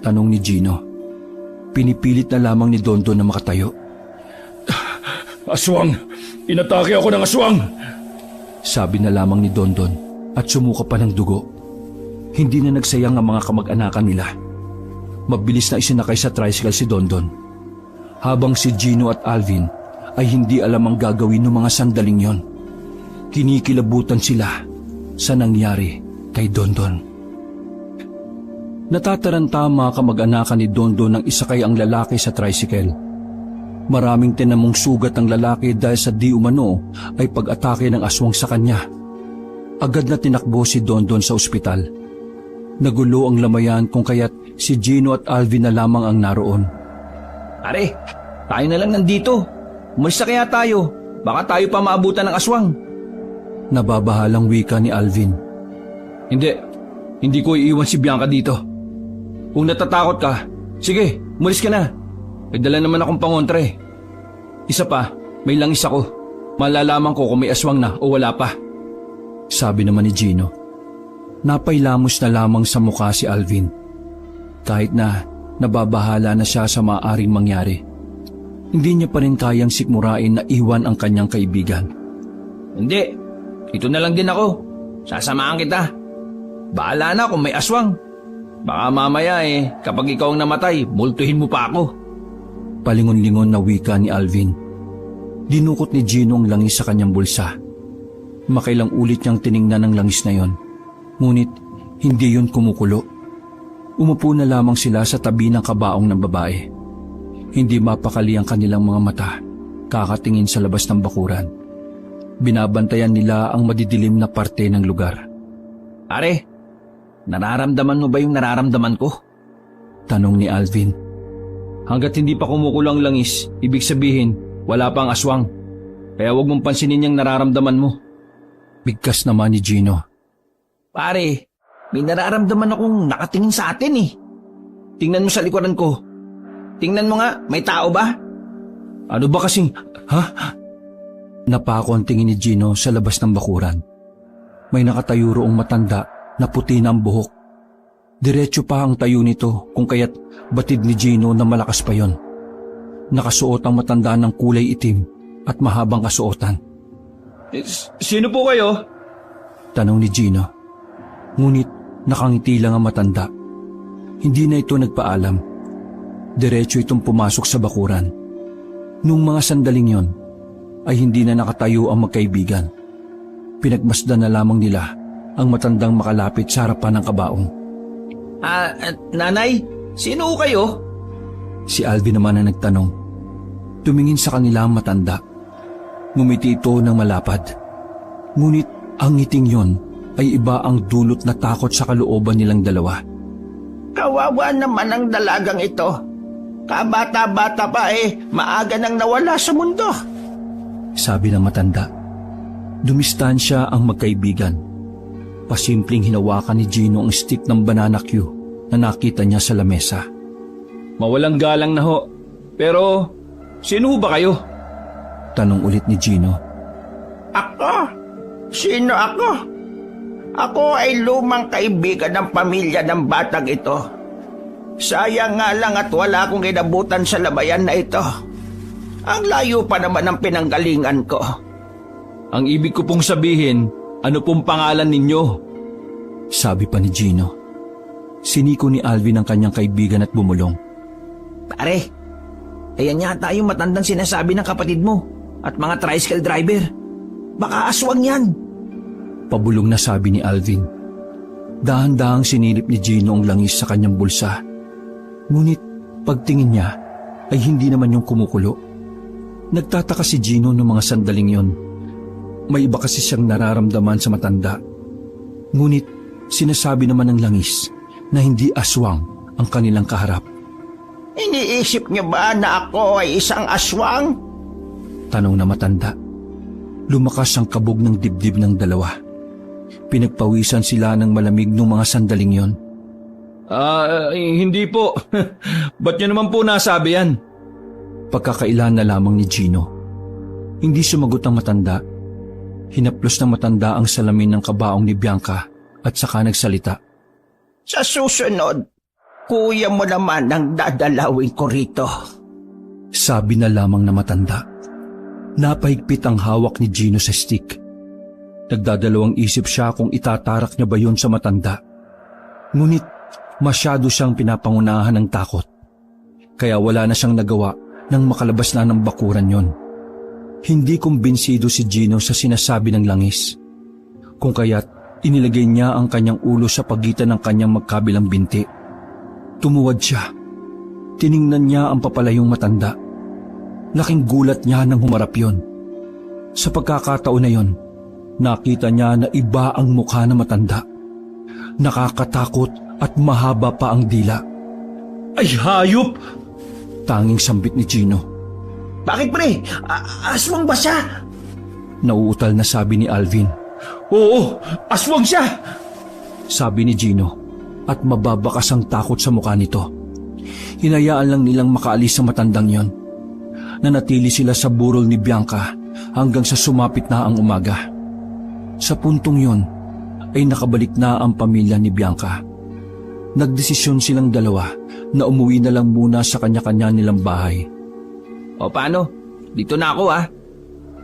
Tanong ni Gino. Pinipilit na lamang ni Dondon na makatayo. Aswang! Inatake ako ng aswang! Sabi na lamang ni Dondon at sumuka pa ng dugo. Hindi na nagsayang ang mga kamag-anakan nila. Mabilis na isinakay sa tricycle si Dondon. Habang si Gino at Alvin ay hindi alam ang gagawin ng mga sandaling yon. Kinikilabutan sila sa nangyari kay Dondon. Natataranta ang mga kamag-anakan ni Dondon nang isakay ang lalaki sa tricycle. Maraming tinamong sugat ang lalaki dahil sa di umano ay pag-atake ng aswang sa kanya. Agad na tinakbo si Dondon sa ospital. Nagulo ang lamayan kung kaya't si Gino at Alvin na lamang ang naroon. Pare, tayo na lang nandito. Umalis na kaya tayo. Baka tayo pa maabutan ng aswang. Nababahalang wika ni Alvin. Hindi ko iiwan si Bianca dito. Kung natatakot ka, sige, umalis ka na. May dala naman akong pangontra eh. Isa pa, may langis ako. Malalaman ko kung may aswang na o wala pa. Sabi naman ni Gino. Napailamos na lamang sa mukha si Alvin. Kahit na nababahala na siya sa maaaring mangyari, hindi niya pa rin kayang sikmurain na iwan ang kanyang kaibigan. Hindi, ito na lang din ako. Sasamahan kita. Bahala na kung may aswang. Baka mamaya kapag ikaw ang namatay, multuhin mo pa ako. Palingon-lingon na wika ni Alvin. Dinukot ni Gino ang langis sa kanyang bulsa. Makailang ulit niyang tiningnan ang langis na yon. Ngunit hindi yon kumukulo. Umupo na lamang sila sa tabi ng kabaong ng babae. Hindi mapakali ang kanilang mga mata, kakatingin sa labas ng bakuran. Binabantayan nila ang madidilim na parte ng lugar. Pare, nararamdaman mo ba yung nararamdaman ko? Tanong ni Alvin. Hanggat hindi pa kumukulo ang langis, ibig sabihin, wala pang aswang. Kaya huwag mong pansinin yung nararamdaman mo. Bigkas naman ni Gino. Pare, may nararamdaman akong nakatingin sa atin Tingnan mo sa likuran ko. Tingnan mo nga, may tao ba? Ano ba kasing... Ha? Napako ang tingin ni Gino sa labas ng bakuran. May nakatayo roong matanda na puti na ang buhok. Diretso pa ang tayo nito kung kaya't batid ni Gino na malakas pa yon. Nakasuot ang matanda ng kulay itim at mahabang kasuotan. Sino po kayo? Tanong ni Gino. Ngunit nakangiti lang ang matanda. Hindi na ito nagpaalam. Diretso itong pumasok sa bakuran. Nung mga sandaling yon, ay hindi na nakatayo ang magkaibigan. Pinagmasdan na lamang nila ang matandang makalapit sa harapan ng kabaong. Nanay, sino kayo? Si Alvin naman ang nagtanong. Tumingin sa kanila ang matanda. Ngumiti ito ng malapad. Ngunit ang ngiting yon ay iba ang dulot na takot sa kalooban nilang dalawa. Kawawa naman ang dalagang ito. Kabata-bata pa maaga nang nawala sa mundo. Sabi ng matanda. Dumistansya ang magkaibigan. Pasimpleng hinawakan ni Gino ang stick ng banana cue na nakita niya sa lamesa. Mawalang galang na ho. Pero, sino ba kayo? Tanong ulit ni Gino. Ako? Sino ako? Ako ay lumang kaibigan ng pamilya ng batang ito. Sayang nga lang at wala akong inabutan sa labayan na ito. Ang layo pa naman ang pinanggalingan ko. Ang ibig ko pong sabihin, ano pong pangalan ninyo? Sabi pa ni Gino. Siniko ni Alvin ang kanyang kaibigan at bumulong. Pare, ayan yata yung matandang sinasabi ng kapatid mo at mga tricycle driver. Baka aswang yan. Pabulong na sabi ni Alvin. Dahan-dahang sinilip ni Gino ang langis sa kanyang bulsa. Ngunit pagtingin niya ay hindi naman yung kumukulo. Nagtataka si Gino noong mga sandaling yon. May iba kasi siyang nararamdaman sa matanda. Ngunit sinasabi naman ng langis na hindi aswang ang kanilang kaharap. Iniisip niyo ba na ako ay isang aswang? Tanong na matanda. Lumakas ang kabog ng dibdib ng dalawa. Pinagpawisan sila ng malamig nung mga sandaling yon. Hindi po. Ba't niyo naman po nasabi yan? Pagkakailan na lamang ni Gino. Hindi sumagot ang matanda. Hinaplos ng matanda ang salamin ng kabaong ni Bianca at saka nagsalita. Sa susunod, kuya mo naman ang dadalawin ko rito. Sabi na lamang na matanda. Napahigpit ang hawak ni Gino sa stick. Nagdadalawang isip siya kung itatarak niya ba yun sa matanda. Ngunit masyado siyang pinapangunahan ng takot. Kaya wala na siyang nagawa nang makalabas na ng bakuran yon. Hindi kumbinsido si Gino sa sinasabi ng langis. Kung kaya't inilagay niya ang kanyang ulo sa pagitan ng kanyang magkabilang binti. Tumuwad siya. Tiningnan niya ang papalayong matanda. Laking gulat niya nang humarap yon. Sa pagkakataon na yon, nakita niya na iba ang mukha ng matanda. Nakakatakot at mahaba pa ang dila. Ay, hayop! Tanging sambit ni Gino. Bakit pre? Aswang ba siya? Nauutal na sabi ni Alvin. Oo, aswang siya! Sabi ni Gino at mababakas ang takot sa mukha nito. Hinayaan lang nilang makaalis sa matandang yon. Nanatili sila sa burol ni Bianca hanggang sa sumapit na ang umaga. Sa puntong yon ay nakabalik na ang pamilya ni Bianca. Nagdesisyon silang dalawa na umuwi na lang muna sa kanya-kanya nilang bahay. O paano? Dito na ako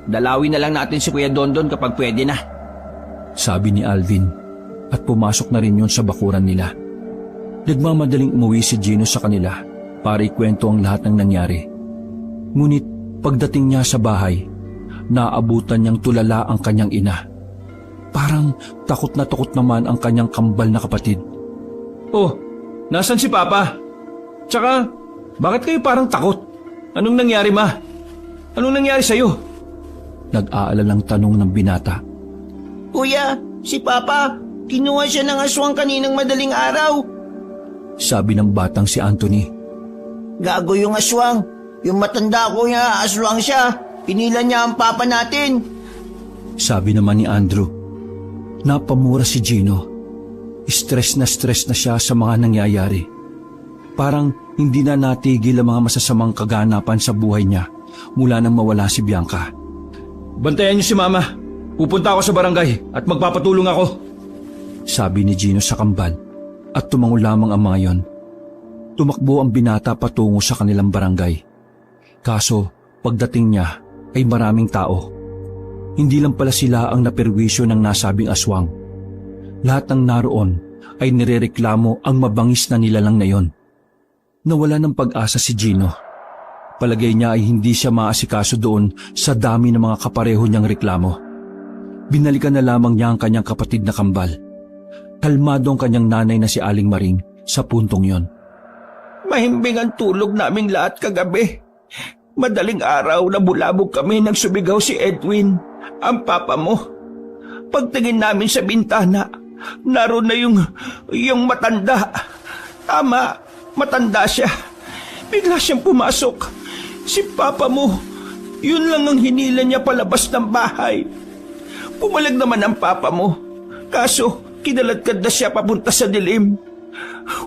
Dalawin na lang natin si Kuya Dondon kapag pwede na. Sabi ni Alvin at pumasok na rin yon sa bakuran nila. Nagmamadaling umuwi si Gino sa kanila para ikwento ang lahat ng nangyari. Ngunit pagdating niya sa bahay, naabutan niyang tulala ang kanyang ina. Parang takot naman ang kanyang kambal na kapatid. Oh, nasan si Papa? Tsaka, bakit kayo parang takot? Anong nangyari, Ma? Anong nangyari sa'yo? Nag-aalalang tanong ng binata. Kuya, si Papa, kinuha siya ng aswang kaninang madaling araw. Sabi ng batang si Anthony. Gago yung aswang. Yung matanda kuya, aswang siya. Pinila niya ang papa natin. Sabi naman ni Andrew. Napamura si Gino. Stress na siya sa mga nangyayari. Parang hindi na natigil ang mga masasamang kaganapan sa buhay niya mula nang mawala si Bianca. Bantayan niyo si Mama. Pupunta ako sa barangay at magpapatulong ako. Sabi ni Gino sa kambal at tumango lamang ang mga yon. Tumakbo ang binata patungo sa kanilang barangay. Kaso pagdating niya ay maraming tao. Hindi lang pala sila ang naperwisyo ng nasabing aswang. Lahat ng naroon ay nirereklamo ang mabangis na nilalang na yon. Nawala ng pag-asa si Gino. Palagay niya ay hindi siya maasikaso doon sa dami ng mga kapareho niyang reklamo. Binalikan na lamang niya ang kanyang kapatid na kambal. Kalmado ang kanyang nanay na si Aling Maring sa puntong yon. Mahimbing ang tulog naming lahat kagabi. Madaling araw na bulabog kami nang sumigaw si Edwin, ang papa mo. Pagtingin namin sa bintana, naroon na yung matanda. Tama, matanda siya. Bigla siyang pumasok. Si papa mo, yun lang ang hinila niya palabas ng bahay. Pumalag naman ang papa mo. Kaso, kinaladkad na siya papunta sa dilim.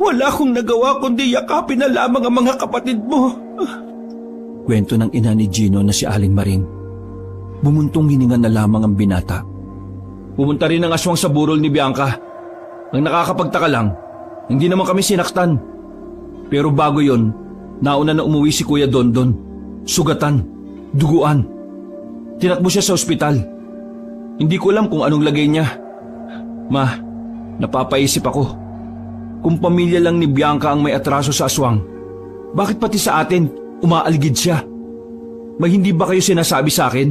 Wala akong nagawa kundi yakapin na lamang ang mga kapatid mo. Kwento ng ina ni Gino na si Aling Maring. Bumuntong hininga na lamang ang binata. Pumunta rin ang aswang sa burol ni Bianca. Ang nakakapagtaka lang, hindi naman kami sinaktan. Pero bago yon, nauna na umuwi si Kuya Dondon. Sugatan, duguan. Tinakbo siya sa ospital. Hindi ko alam kung anong lagay niya. Ma, napapaisip ako. Kung pamilya lang ni Bianca ang may atraso sa aswang, bakit pati sa atin umaaligid siya? May hindi ba kayo sinasabi sa akin?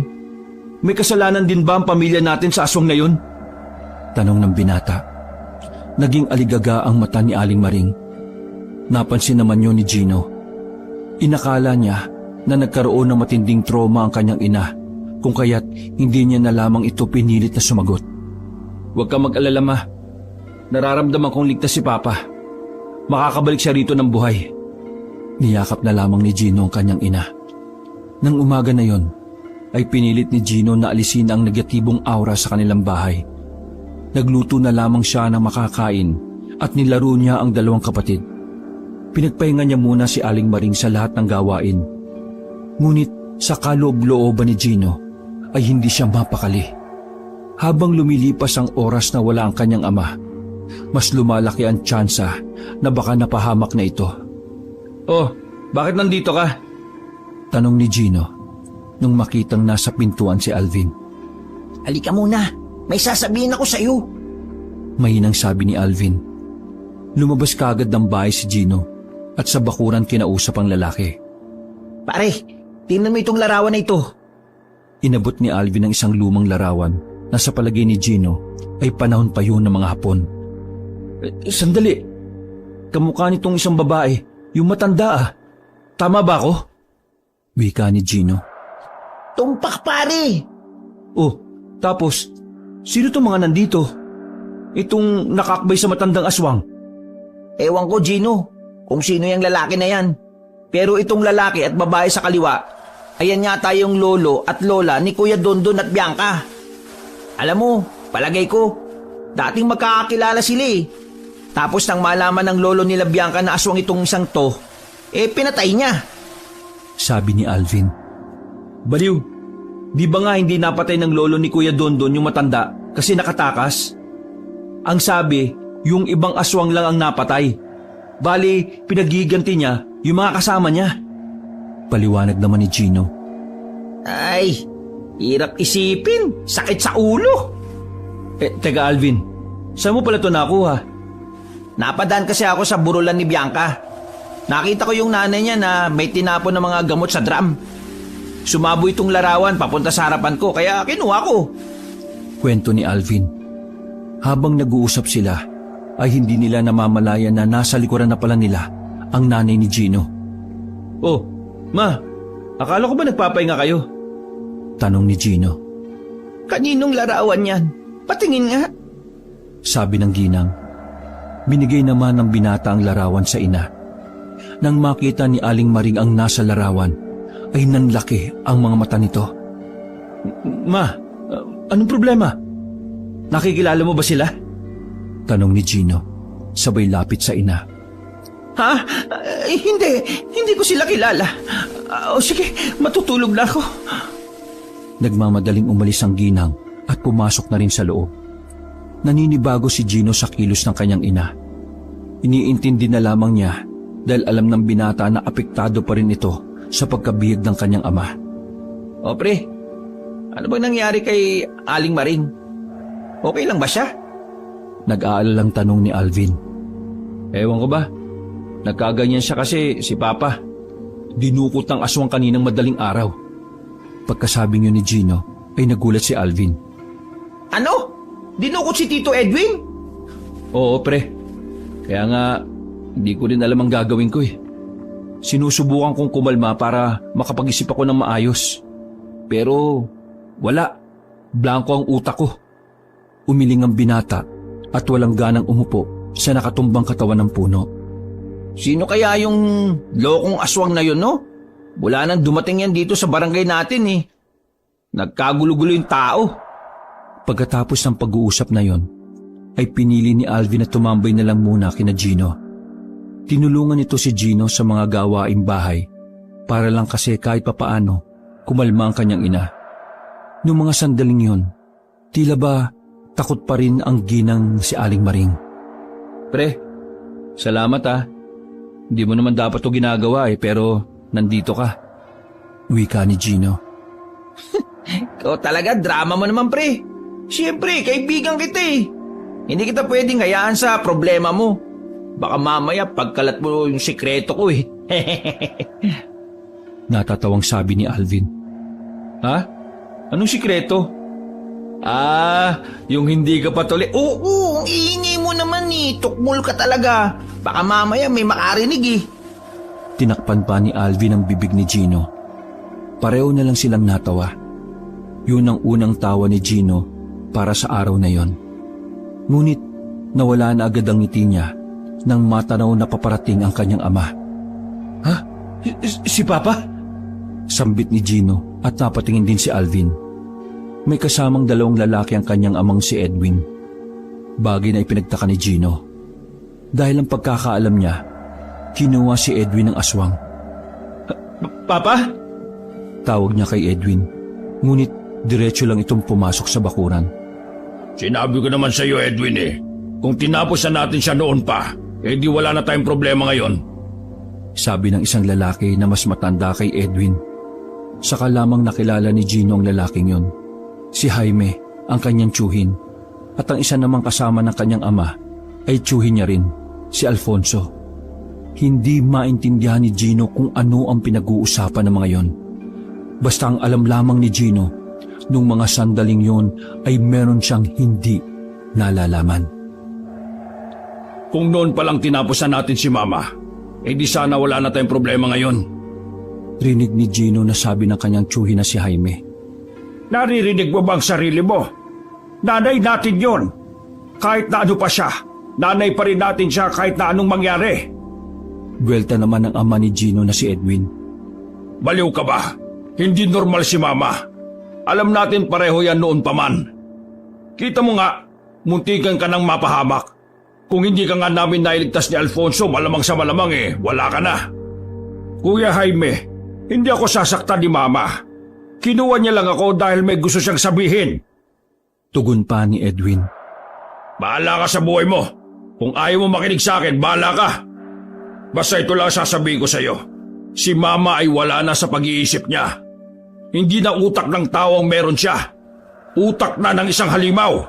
May kasalanan din ba ang pamilya natin sa aswang na yun? Tanong ng binata. Naging aligaga ang mata ni Aling Maring. Napansin naman yun ni Gino. Inakala niya na nagkaroon ng matinding trauma ang kanyang ina, kung kaya't hindi niya na lamang ito pinilit na sumagot. Huwag ka mag-alala, Ma. Nararamdaman kong ligtas si Papa. Makakabalik siya rito ng buhay. Niyakap na lamang ni Gino ang kanyang ina. Nang umaga na yon, ay pinilit ni Gino na alisin ang negatibong aura sa kanilang bahay. Nagluto na lamang siya ng makakain at nilaro niya ang dalawang kapatid. Pinagpahinga niya muna si Aling Maring sa lahat ng gawain. Ngunit sa kaloob-looban ni Gino ay hindi siya mapakali. Habang lumilipas ang oras na wala ang kanyang ama, mas lumalaki ang tsansa na baka napahamak na ito. Oh, bakit nandito ka? Tanong ni Gino nung makitang nasa pintuan si Alvin. Halika muna, may sasabihin ako sa'yo. Mahinang sabi ni Alvin. Lumabas kaagad ng bahay si Gino at sa bakuran kinausap ang lalaki. Pare, tingnan mo itong larawan na ito. Inabot ni Alvin ang isang lumang larawan na sa palagay ni Gino ay panahon pa yun ng mga Hapon. Sandali. Kamukha nitong isang babae, yung matanda ah. Tama ba ako? Wika ni Gino. Tumpak pare. Oh, tapos, sino itong mga nandito? Itong nakakbay sa matandang aswang? Ewan ko Gino, kung sino yung lalaki na yan. Pero itong lalaki at babae sa kaliwa, ayan yata yung lolo at lola ni Kuya Dondon at Bianca. Alam mo, palagay ko, dating magkakakilala sila eh. Tapos nang malaman ng lolo nila Bianca na aswang itong isang to, pinatay niya. Sabi ni Alvin. Baliw, di ba nga hindi napatay ng lolo ni Kuya Dondon yung matanda kasi nakatakas? Ang sabi, yung ibang aswang lang ang napatay. Bali, pinagiganti niya yung mga kasama niya. Paliwanag naman ni Gino. Ay, hirap isipin. Sakit sa ulo. Teka Alvin, saan mo pala ito nakuha? napadaan kasi ako sa burulan ni Bianca. Nakita ko yung nanay niya na may tinapon ng mga gamot sa drum. Sumabo itong larawan papunta sa harapan ko kaya kinuha ko. Kwento ni Alvin. Habang nag-uusap sila, ay hindi nila namamalayan na nasa likuran na pala nila ang nanay ni Gino. Oh, Ma, akala ko ba nagpapahinga kayo? Tanong ni Gino. Kaninong larawan yan? Patingin nga. Sabi ng ginang. Binigay naman ng binata ang larawan sa ina. Nang makita ni Aling Maring ang nasa larawan, ay nanlaki ang mga mata nito. Ma, anong problema? Nakikilala mo ba sila? Tanong ni Gino, sabay lapit sa ina. Ha? Hindi ko sila kilala. Sige, matutulog na ako. Nagmamadaling umalis ang ginang at pumasok na rin sa loob. Naninibago si Gino sa kilos ng kanyang ina. Iniintindi na lamang niya dahil alam ng binata na apektado pa rin ito sa pagkabihag ng kanyang ama. O pre, ano bang nangyari kay Aling Maring? Okay lang ba siya? Nag-aalalang tanong ni Alvin. Ewan ko ba? Nagkaganyan siya kasi si Papa. Dinukot ng aswang kaninang madaling araw. Pagkasabing yun ni Gino ay nagulat si Alvin. Ano? Dinukot si Tito Edwin? Oo, pre. Kaya nga, hindi ko rin alam ang gagawin ko eh. Sinusubukan kong kumalma para makapag-isip ako ng maayos. Pero, wala. Blanko ang utak ko. Umiling ang binata at walang ganang umupo sa nakatumbang katawan ng puno. Sino kaya yung lokong aswang na yun, no? Wala nang dumating yan dito sa barangay natin eh. Nagkagulo-gulo yung tao. Pagkatapos ng pag-uusap na yon, ay pinili ni Alvin na tumambay na lang muna kina Gino. Tinulungan ito si Gino sa mga gawaing bahay para lang kasi kahit papaano kumalma ang kanyang ina. Noong mga sandaling yon, tila ba takot pa rin ang ginang si Aling Maring. Pre, salamat ah. Hindi mo naman dapat ito ginagawa eh, pero nandito ka. Wika ni Gino. Ikaw talaga, drama mo naman pre. Siyempre, kaibigan kita eh. Hindi kita pwedeng hayaan sa problema mo. Baka mamaya pagkalat mo yung sikreto ko eh. Natatawang sabi ni Alvin. Ha? Anong sikreto? Yung hindi ka patuloy. Oo, ang iingay mo naman eh. Tukmol ka talaga. Baka mamaya may makarinig eh. Tinakpan pa ni Alvin ang bibig ni Gino. Pareho na lang silang natawa. Yun ang unang tawa ni Gino para sa araw na yon. Ngunit nawala na agad ang ngiti niya nang matanaw na paparating ang kanyang ama. Ha? Si Papa? Sambit ni Gino at napatingin din si Alvin. May kasamang dalawang lalaki ang kanyang amang si Edwin. Bagay na ipinagtaka ni Gino. Dahil ang pagkakaalam niya, kinuha si Edwin ng aswang. Papa? Tawag niya kay Edwin. Ngunit diretso lang itong pumasok sa bakuran. Sinabi ko naman sa iyo, Edwin eh. Kung tinapos na natin siya noon pa, di wala na tayong problema ngayon. Sabi ng isang lalaki na mas matanda kay Edwin. Saka lamang nakilala ni Gino ang lalaking yon. Si Jaime, ang kanyang tiyuhin. At ang isa namang kasama ng kanyang ama ay tiyuhin niya rin, si Alfonso. Hindi maintindihan ni Gino kung ano ang pinag-uusapan ng mga yon. Basta ang alam lamang ni Gino, nung mga sandaling yon ay meron siyang hindi nalalaman. Kung noon palang tinapos na natin si Mama, di sana wala na tayong problema ngayon. Rinig ni Gino na sabi ng kanyang tiyuhin na si Jaime. Naririnig mo bang sarili mo? Nanay natin yon. Kahit na ano pa siya, nanay pa rin natin siya kahit na anong mangyari. Buwelta naman ng ama ni Gino na si Edwin. Baliw ka ba? Hindi normal si Mama. Alam natin pareho yan noon pa man. Kita mo nga, muntikan ka nang mapahamak. Kung hindi ka nga namin nailigtas ni Alfonso, malamang sa malamang wala ka na. Kuya Jaime, hindi ako sasaktan ni Mama. Kinuha niya lang ako dahil may gusto siyang sabihin. Tugon pa ni Edwin. Bahala ka sa buhay mo. Kung ayaw mo makinig sa akin, bahala ka. Basta ito lang sasabihin ko sa iyo. Si Mama ay wala na sa pag-iisip niya. Hindi na utak ng tao ang meron siya. Utak na ng isang halimaw.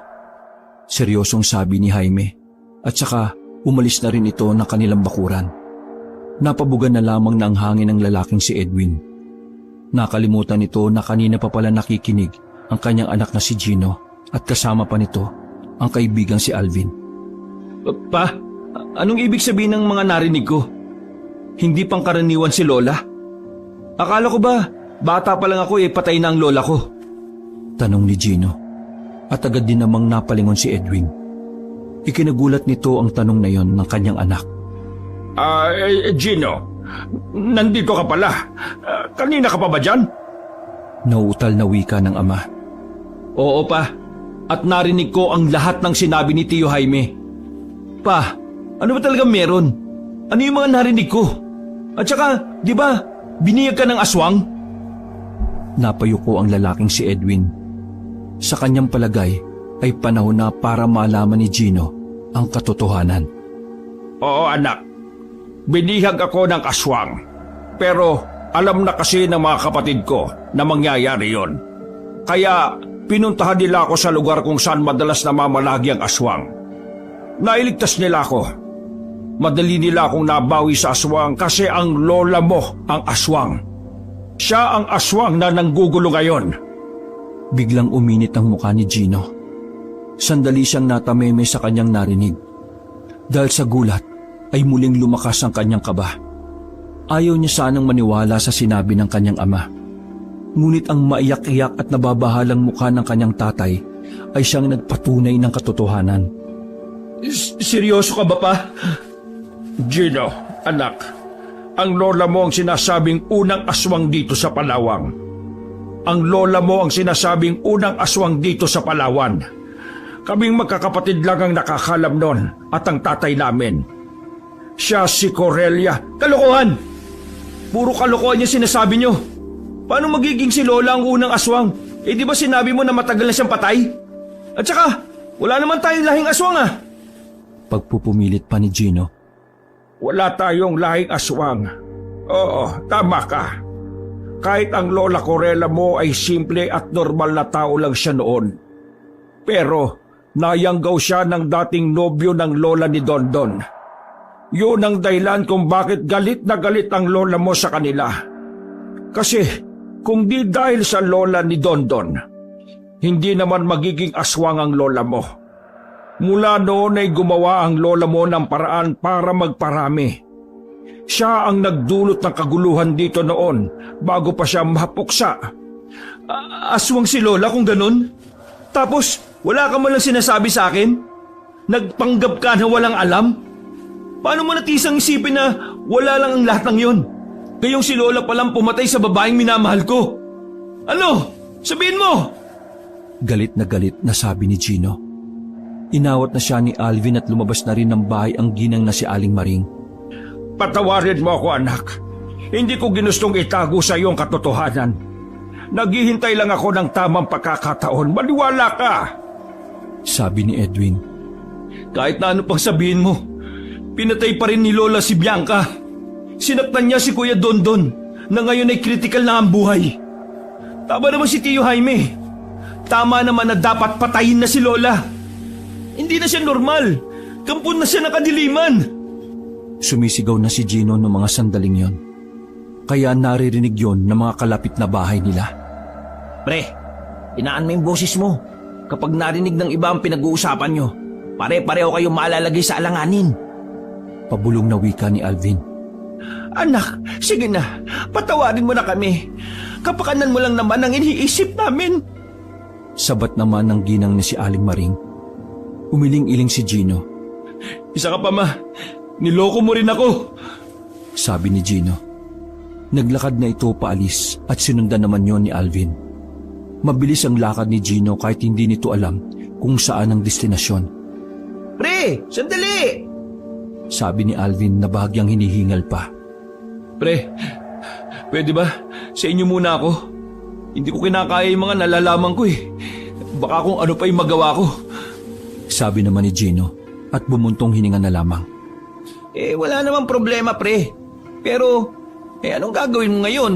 Seryosong sabi ni Jaime. At saka Umalis na rin ito ng kanilang bakuran. Napabugan na lamang na ang hangin ng lalaking si Edwin. Nakalimutan nito na kanina pa pala nakikinig ang kanyang anak na si Gino at kasama pa nito ang kaibigang si Alvin. Pa, anong ibig sabihin ng mga narinig ko? Hindi pangkaraniwan si Lola? Akala ko ba, bata pa lang ako patay na ang lola ko? Tanong ni Gino at agad din namang napalingon si Edwin. Ikinagulat nito ang tanong na yon ng kanyang anak. Gino, nandito ka pala. Kanina ka pa ba dyan? Nauutal na wika ng ama. Oo pa, at narinig ko ang lahat ng sinabi ni Tio Jaime. Pa, ano ba talaga meron? Ano yung mga narinig ko? At saka, di ba, biniyag ka ng aswang? Napayuko ang lalaking si Edwin. Sa kanyang palagay ay panahon na para malaman ni Gino ang katotohanan. Oo anak, binihag ako ng aswang. Pero alam na kasi ng mga kapatid ko na mangyayari yon. Kaya pinuntahan nila ako sa lugar kung saan madalas namamalagi ang aswang. Nailigtas nila ako. Madali nila akong nabawi sa aswang kasi ang lola mo ang aswang. Siya ang aswang na nanggugulo ngayon. Biglang uminit ang mukha ni Gino. Sandali siyang natameme sa kanyang narinig. Dahil sa gulat ay muling lumakas ang kanyang kaba. Ayaw niya sanang maniwala sa sinabi ng kanyang ama. Ngunit ang maiyak-iyak at nababahalang mukha ng kanyang tatay ay siyang nagpatunay ng katotohanan. Seryoso ka ba pa? Gino, anak, ang lola mo ang sinasabing unang aswang dito sa Palawang. Ang lola mo ang sinasabing unang aswang dito sa Palawan. Kaming magkakapatid lang ang nakakalam nun at ang tatay namin. Siya si Corelia. Kalokohan! Puro kalokohan niya sinasabi niyo. Paano magiging si Lola ang unang aswang? Di ba sinabi mo na matagal na siyang patay? At saka, wala naman tayong lahing aswang ah. Pagpupumilit pa ni Gino. Wala tayong lahing aswang. Oo, tama ka. Kahit ang lola Corella mo ay simple at normal na tao lang siya noon. Pero nayanggaw siya ng dating nobyo ng lola ni Dondon. Yun ang dahilan kung bakit galit na galit ang lola mo sa kanila. Kasi kung di dahil sa lola ni Dondon, hindi naman magiging aswang ang lola mo. Mula noon ay gumawa ang lola mo ng paraan para magparami. Siya ang nagdulot ng kaguluhan dito noon bago pa siya mapuksa. Aswang si Lola kung ganun? Tapos wala ka man lang sinasabi sa akin? Nagpanggap ka na walang alam? Paano mo natisang isipin na wala lang ang lahat ng yun? Kayong si Lola palang pumatay sa babaeng minamahal ko. Ano? Sabihin mo! Galit na sabi ni Gino. Inawat na siya ni Alvin at lumabas na rin ng bahay ang ginang na si Aling Maring. Patawarin mo ako anak. Hindi ko ginustong itago sa iyong katotohanan. Naghihintay lang ako ng tamang pagkakataon. Maniwala ka! Sabi ni Edwin. Kahit na ano pang sabihin mo, pinatay pa rin ni Lola si Bianca. Sinaktan niya si Kuya Dondon na ngayon ay critical na ang buhay. Tama naman si Tio Jaime. Tama naman na dapat patayin na si Lola. Hindi na siya normal. Kampon na siya ng kadiliman. Sumisigaw na si Gino noong mga sandaling yon. Kaya naririnig yon ng mga kalapit na bahay nila. Pre, inaan mo yung boses mo. Kapag narinig ng iba ang pinag-uusapan nyo, pare-pareho kayong malalagay sa alanganin. Pabulong na wika ni Alvin. Anak, sige na. Patawarin mo na kami. Kapakanan mo lang naman ang iniisip namin. Sabat naman ng ginang ni si Aling Maring. Umiling-iling si Gino. Isa ka pa ma. Niloko mo rin ako. Sabi ni Gino. Naglakad na ito paalis at sinundan naman yon ni Alvin. Mabilis ang lakad ni Gino kahit hindi nito alam kung saan ang destinasyon. Pre, sandali! Sabi ni Alvin na bahagyang hinihingal pa. Pre, pwede ba? Sa inyo muna ako. Hindi ko kinakaya yung mga nalalaman ko eh. Baka kung ano pa yung magawa ko. Sabi naman ni Gino at bumuntong hininga na lamang. Wala namang problema pre. Pero, anong gagawin mo ngayon?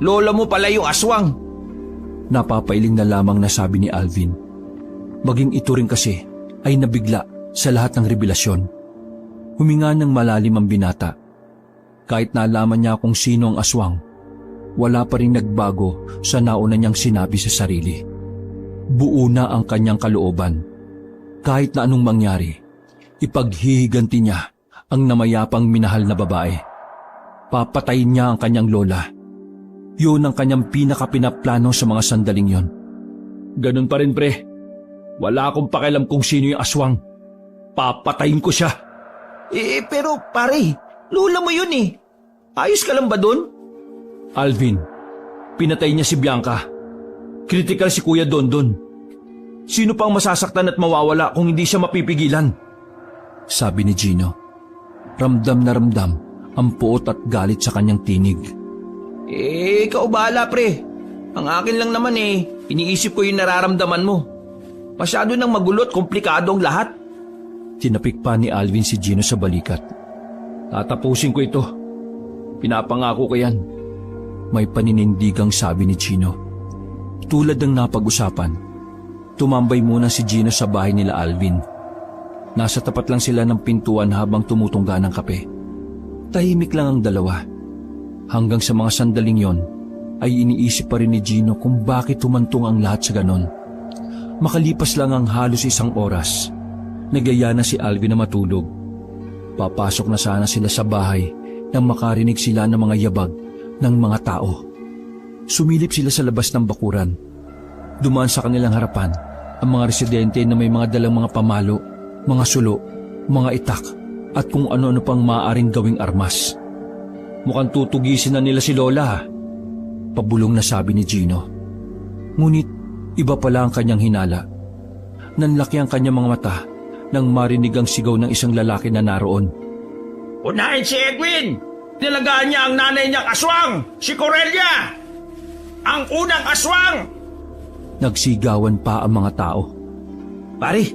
Lola mo pala yung aswang. Napapailing na lamang na sabi ni Alvin. Maging ito rin kasi ay nabigla sa lahat ng revelasyon. Huminga ng malalim ang binata. Kahit nalaman niya kung sino ang aswang, wala pa rin nagbago sa nauna niyang sinabi sa sarili. Buo na ang kanyang kalooban. Kahit na anong mangyari, ipaghihiganti niya ang namayapang minahal na babae. Papatayin niya ang kanyang lola. Yun ang kanyang pinakapinaplano sa mga sandaling yon. Ganun pa rin, pre. Wala akong pakialam kung sino yung aswang. Papatayin ko siya. Pero pare, lola mo yun eh. Ayos ka lang ba dun? Alvin, pinatay niya si Bianca. Critical si Kuya Dondon. Sino pang masasaktan at mawawala kung hindi siya mapipigilan? Sabi ni Gino. Ramdam na ramdam ang puot at galit sa kanyang tinig. Ikaw bahala pre. Ang akin lang naman iniisip ko yung nararamdaman mo. Masyado nang magulot, komplikado ang lahat. Tinapik pa ni Alvin si Gino sa balikat. Tatapusin ko ito. Pinapangako ko yan. May paninindigang sabi ni Gino. Tulad ng napag-usapan, tumambay muna si Gino sa bahay nila Alvin. Nasa tapat lang sila ng pintuan habang tumutungga ng kape. Tahimik lang ang dalawa. Hanggang sa mga sandaling yon, ay iniisip pa rin ni Gino kung bakit humantong ang lahat sa ganon. Makalipas lang ang halos 1 oras, nagaya na si Alvin na matulog. Papasok na sana sila sa bahay nang makarinig sila ng mga yabag ng mga tao. Sumilip sila sa labas ng bakuran. Dumaan sa kanilang harapan ang mga residente na may mga dalang mga pamalo, mga sulo, mga itak at kung ano-ano pang maaaring gawing armas. Mukhang tutugisin na nila si Lola. Pabulong na sabi ni Gino. Ngunit iba pala ang kanyang hinala. Nanlaki ang kanyang mga mata nang marinig ang sigaw ng isang lalaki na naroon. Unahin si Edwin! Nilagaan niya ang nanay niyang aswang, si Corelia! Ang unang aswang! Nagsigawan pa ang mga tao. Pare,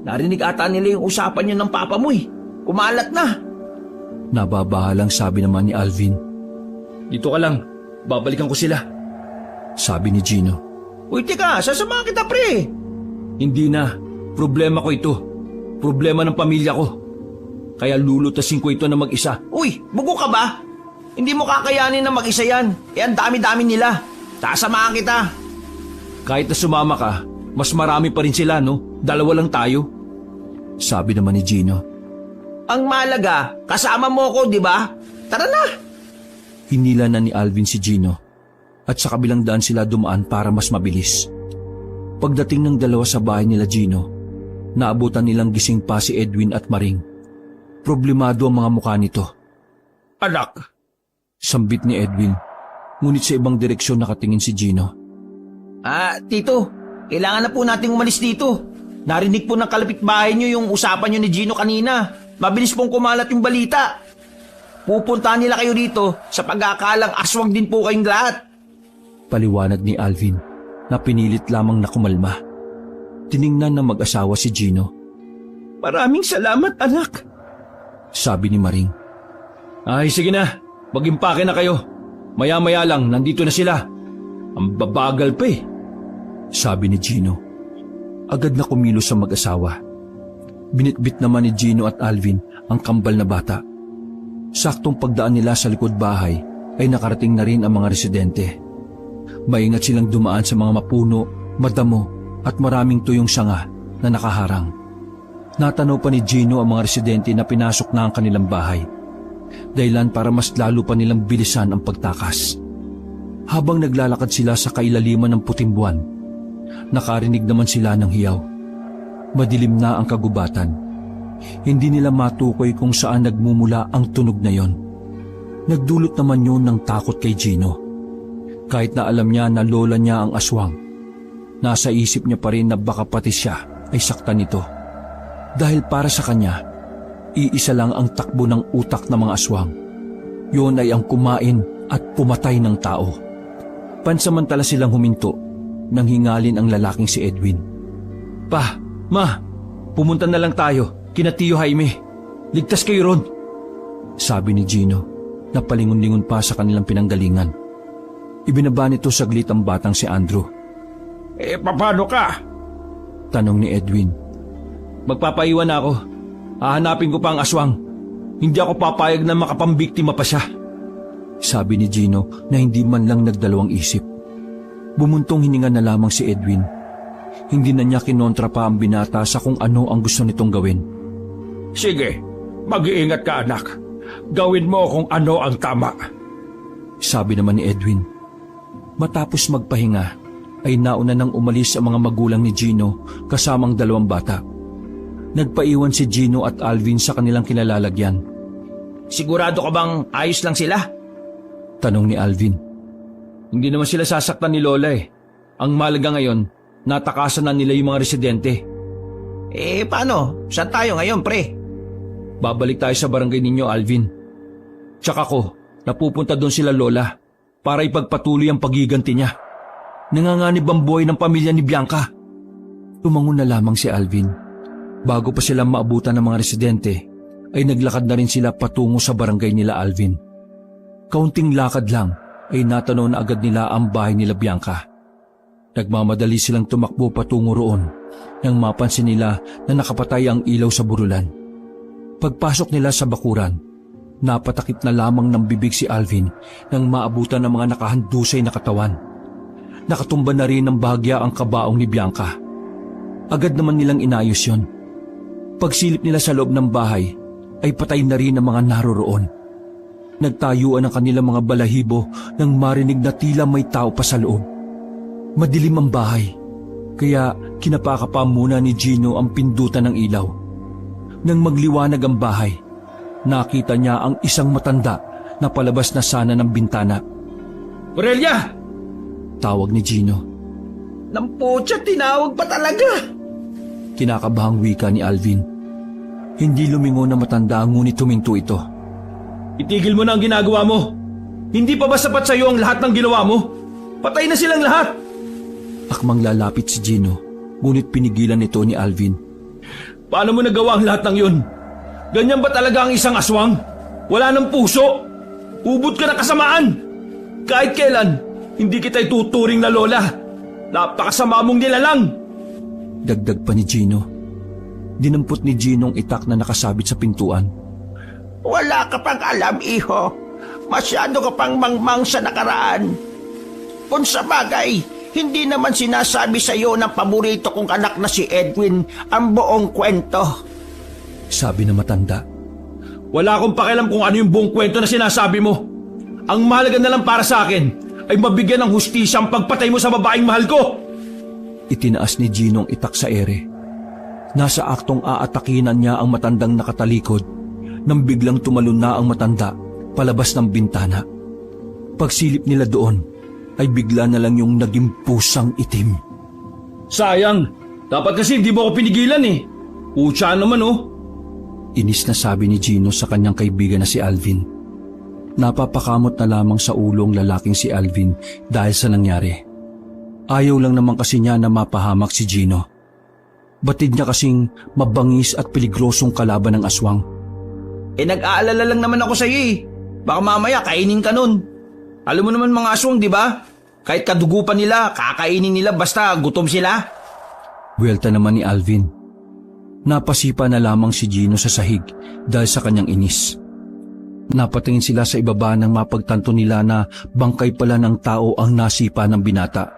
narinig ata nila yung usapan niyo ng papa mo eh. Kumalat na. Nababahalang sabi naman ni Alvin. Dito ka lang. Babalikan ko sila. Sabi ni Gino. Uy, teka, sasamahan kita pre. Hindi na. Problema ko ito. Problema ng pamilya ko. Kaya lulutasin ko ito na mag-isa. Uy, bugo ka ba? Hindi mo kakayanin na mag-isa yan. Ang dami-dami nila. Sasamahan kita. Kahit na sumama ka, mas marami pa rin sila, no? 2 lang tayo. Sabi naman ni Gino. Ang malaga, kasama mo ko, di ba? Tara na. Hinila na ni Alvin si Gino at sa kabilang daan sila dumaan para mas mabilis. Pagdating ng dalawa sa bahay nila Gino, naabutan nilang gising pa si Edwin at Maring. Problemado ang mga mukha nito. Anak! Sambit ni Edwin, ngunit sa ibang direksyon nakatingin si Gino. Tito, kailangan na po nating umalis dito. Narinig po ng kalapitbahay niyo yung usapan niyo ni Gino kanina. Mabilis pong kumalat yung balita. Pupuntahan nila kayo dito sa pag-aakalang aswang din po kayong lahat. Paliwanag ni Alvin na pinilit lamang na kumalma. Tiningnan ng mag-asawa si Gino. Maraming salamat, anak. Sabi ni Maring. Ay, sige na. Mag-impake na kayo. Maya-maya lang, nandito na sila. Ang babagal pa eh. Sabi ni Gino. Agad na kumilos sa mag-asawa. Binitbit naman ni Gino at Alvin ang kambal na bata. Saktong pagdaan nila sa likod bahay ay nakarating na rin ang mga residente. Maingat silang dumaan sa mga mapuno, madamo at maraming tuyong sanga na nakaharang. Natanaw pa ni Gino ang mga residente na pinasok na ang kanilang bahay. Dahilan para mas lalo pa nilang bilisan ang pagtakas. Habang naglalakad sila sa kailaliman ng puting buwan, nakarinig naman sila ng hiyaw. Madilim na ang kagubatan. Hindi nila matukoy kung saan nagmumula ang tunog na yon. Nagdulot naman yun ng takot kay Gino. Kahit na alam niya na lola niya ang aswang, nasa isip niya pa rin na baka pati siya ay saktan nito. Dahil para sa kanya, iisa lang ang takbo ng utak ng mga aswang. Yun ay ang kumain at pumatay ng tao. Pansamantala silang huminto nang hingalin ang lalaking si Edwin. Pa, ma, pumunta na lang tayo kina Tio Jaime. Ligtas kayo ron. Sabi ni Gino na palingon-lingon pa sa kanilang pinanggalingan. Ibinaba nito saglit ang batang si Andrew. Paano ka? Tanong ni Edwin. Magpapaiwan na ako. Hahanapin ko pa ang aswang. Hindi ako papayag na makapambiktima pa siya. Sabi ni Gino na hindi man lang nagdalawang isip. Bumuntong hininga na lamang si Edwin. Hindi na niya kinontra pa ang binata sa kung ano ang gusto nitong gawin. Sige, mag-iingat ka anak. Gawin mo kung ano ang tama. Sabi naman ni Edwin. Matapos magpahinga, ay nauna nang umalis ang mga magulang ni Gino kasamang dalawang bata. Nagpaiwan si Gino at Alvin sa kanilang kinalalagyan. Sigurado ka bang ayos lang sila? Tanong ni Alvin. Hindi naman sila sasaktan ni Lola eh. Ang mahalaga ngayon, natakasan na nila yung mga residente. Paano? Saan tayo ngayon, pre? Babalik tayo sa barangay ninyo, Alvin. Tsaka ko, napupunta doon sila Lola para ipagpatuloy ang pagiganti niya. Nanganganib ang buhay ng pamilya ni Bianca. Tumangon na lamang si Alvin. Bago pa sila maabutan ng mga residente, ay naglakad na rin sila patungo sa barangay nila Alvin. Kaunting lakad lang ay natanaw na agad nila ang bahay nila Bianca. Nagmamadali silang tumakbo patungo roon nang mapansin nila na nakapatay ang ilaw sa burulan. Pagpasok nila sa bakuran, napatakip na lamang ng bibig si Alvin nang maabutan ng mga nakahandusay na katawan. Nakatumba na rin ng bahagya ang kabaong ni Bianca. Agad naman nilang inayos yon. Pagsilip nila sa loob ng bahay, ay patay na rin ang mga naroroon. Nagtayuan ang kanilang mga balahibo nang marinig na tila may tao pa sa loob. Madilim ang bahay, kaya kinapaka pa muna ni Gino ang pindutan ng ilaw. Nang magliwanag ang bahay, nakita niya ang isang matanda na palabas na sana ng bintana. Aurelia! Tawag ni Gino. Namputya, tinawag pa talaga. Kinakabahang wika ni Alvin. Hindi lumingon na matanda ngunit huminto ito. Itigil mo na ang ginagawa mo. Hindi pa ba sapat sa iyo ang lahat ng ginawa mo? Patay na silang lahat. Akmang lalapit si Gino, ngunit pinigilan ito ni Alvin. Paano mo nagawa ang lahat ng yun? Ganyan ba talaga ang isang aswang? Wala ng puso? Ubod ka na kasamaan. Kahit kailan, hindi kita ituturing na lola. Napakasama mong nilalang. Dagdag pa ni Gino. Dinampot ni Gino ang itak na nakasabit sa pintuan. Wala ka pang alam, iho. Masyado ka pang mangmang sa nakaraan. Kung sa bagay, hindi naman sinasabi sa iyo ng paborito kong anak na si Edwin ang buong kwento. Sabi na matanda. Wala akong pakialam kung ano yung buong kwento na sinasabi mo. Ang mahalaga na lang para sa akin ay mabigyan ng hustisya ang pagpatay mo sa babaeng mahal ko. Itinaas ni Gino ang itak sa ere. Nasa aktong aatakinan niya ang matandang nakatalikod nang biglang tumalon na ang matanda palabas ng bintana. Pagsilip nila doon ay bigla na lang yung naging pusang itim. Sayang, dapat kasi hindi mo ako pinigilan eh. Utsa naman oh. Inis na sabi ni Gino sa kanyang kaibigan na si Alvin. Napapakamot na lamang sa ulong lalaking si Alvin dahil sa nangyari. Ayaw lang naman kasi niya na mapahamak si Gino. Batid niya kasing mabangis at peligrosong kalaban ng aswang. Nag-aalala lang naman ako sa iyo eh. Baka mamaya kainin ka nun. Alam mo naman mga aswang, di ba? Kahit kadugupan nila, kakainin nila basta gutom sila. Buwelta naman ni Alvin. Napasipa na lamang si Gino sa sahig dahil sa kanyang inis. Napatingin sila sa ibaba nang mapagtanto nila na bangkay pala ng tao ang nasipa ng binata.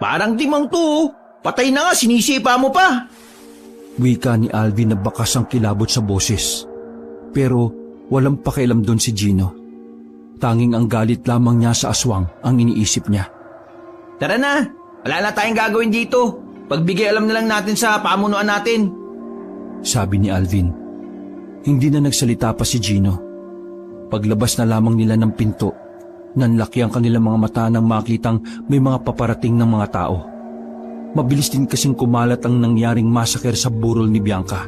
Parang timang to. Patay na nga, sinisipa mo pa. Wika ni Alvin na bakas ang kilabot sa boses. Pero walang pakialam doon si Gino. Tanging ang galit lamang niya sa aswang ang iniisip niya. Tara na, wala na tayong gagawin dito. Pagbigay alam na lang natin sa pamunuan natin. Sabi ni Alvin. Hindi na nagsalita pa si Gino. Paglabas na lamang nila ng pinto, nanlaki ang kanilang mga mata nang makitang may mga paparating ng mga tao. Mabilis din kasing kumalat ang nangyaring masaker sa burol ni Bianca.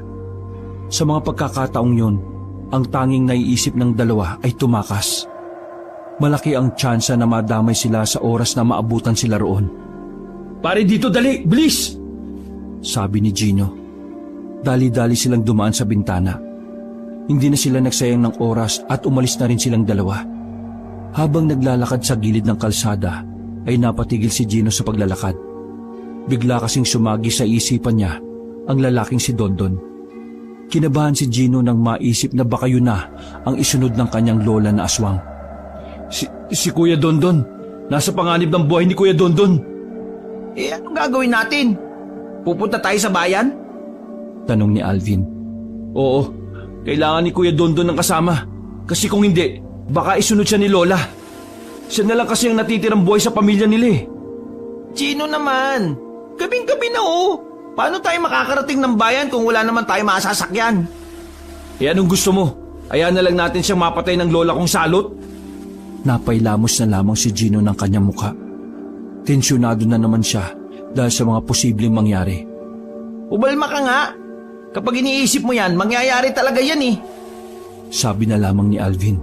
Sa mga pagkakataong yon, ang tanging naiisip ng dalawa ay tumakas. Malaki ang tsansa na madamay sila sa oras na maabutan sila roon. Pare dito, dali, bilis! Sabi ni Gino. Dali-dali silang dumaan sa bintana. Hindi na sila nagsayang ng oras at umalis na rin silang dalawa. Habang naglalakad sa gilid ng kalsada, ay napatigil si Gino sa paglalakad. . Bigla kasing sumagi sa isipan niya ang lalaking si Dondon. Kinabahan si Gino nang maisip na baka yun na ang isunod ng kanyang lola na aswang. Si Kuya Dondon. Nasa panganib ng buhay ni Kuya Dondon. Anong gagawin natin? Pupunta tayo sa bayan? Tanong ni Alvin. Oo, kailangan ni Kuya Dondon ng kasama. Kasi kung hindi, baka isunod siya ni Lola. Siya na lang kasi ang natitirang buhay sa pamilya nila eh. Gino naman, gabing-gabi na Paano tayo makakarating ng bayan kung wala naman tayo masasakyan? Anong gusto mo? Ayaw na lang natin siyang mapatay ng lola kong salot? Napailamos na lamang si Gino ng kanyang mukha. Tensyonado na naman siya dahil sa mga posibleng mangyari. Ubalma ka nga. Kapag iniisip mo yan, mangyayari talaga yan eh. Sabi na lamang ni Alvin.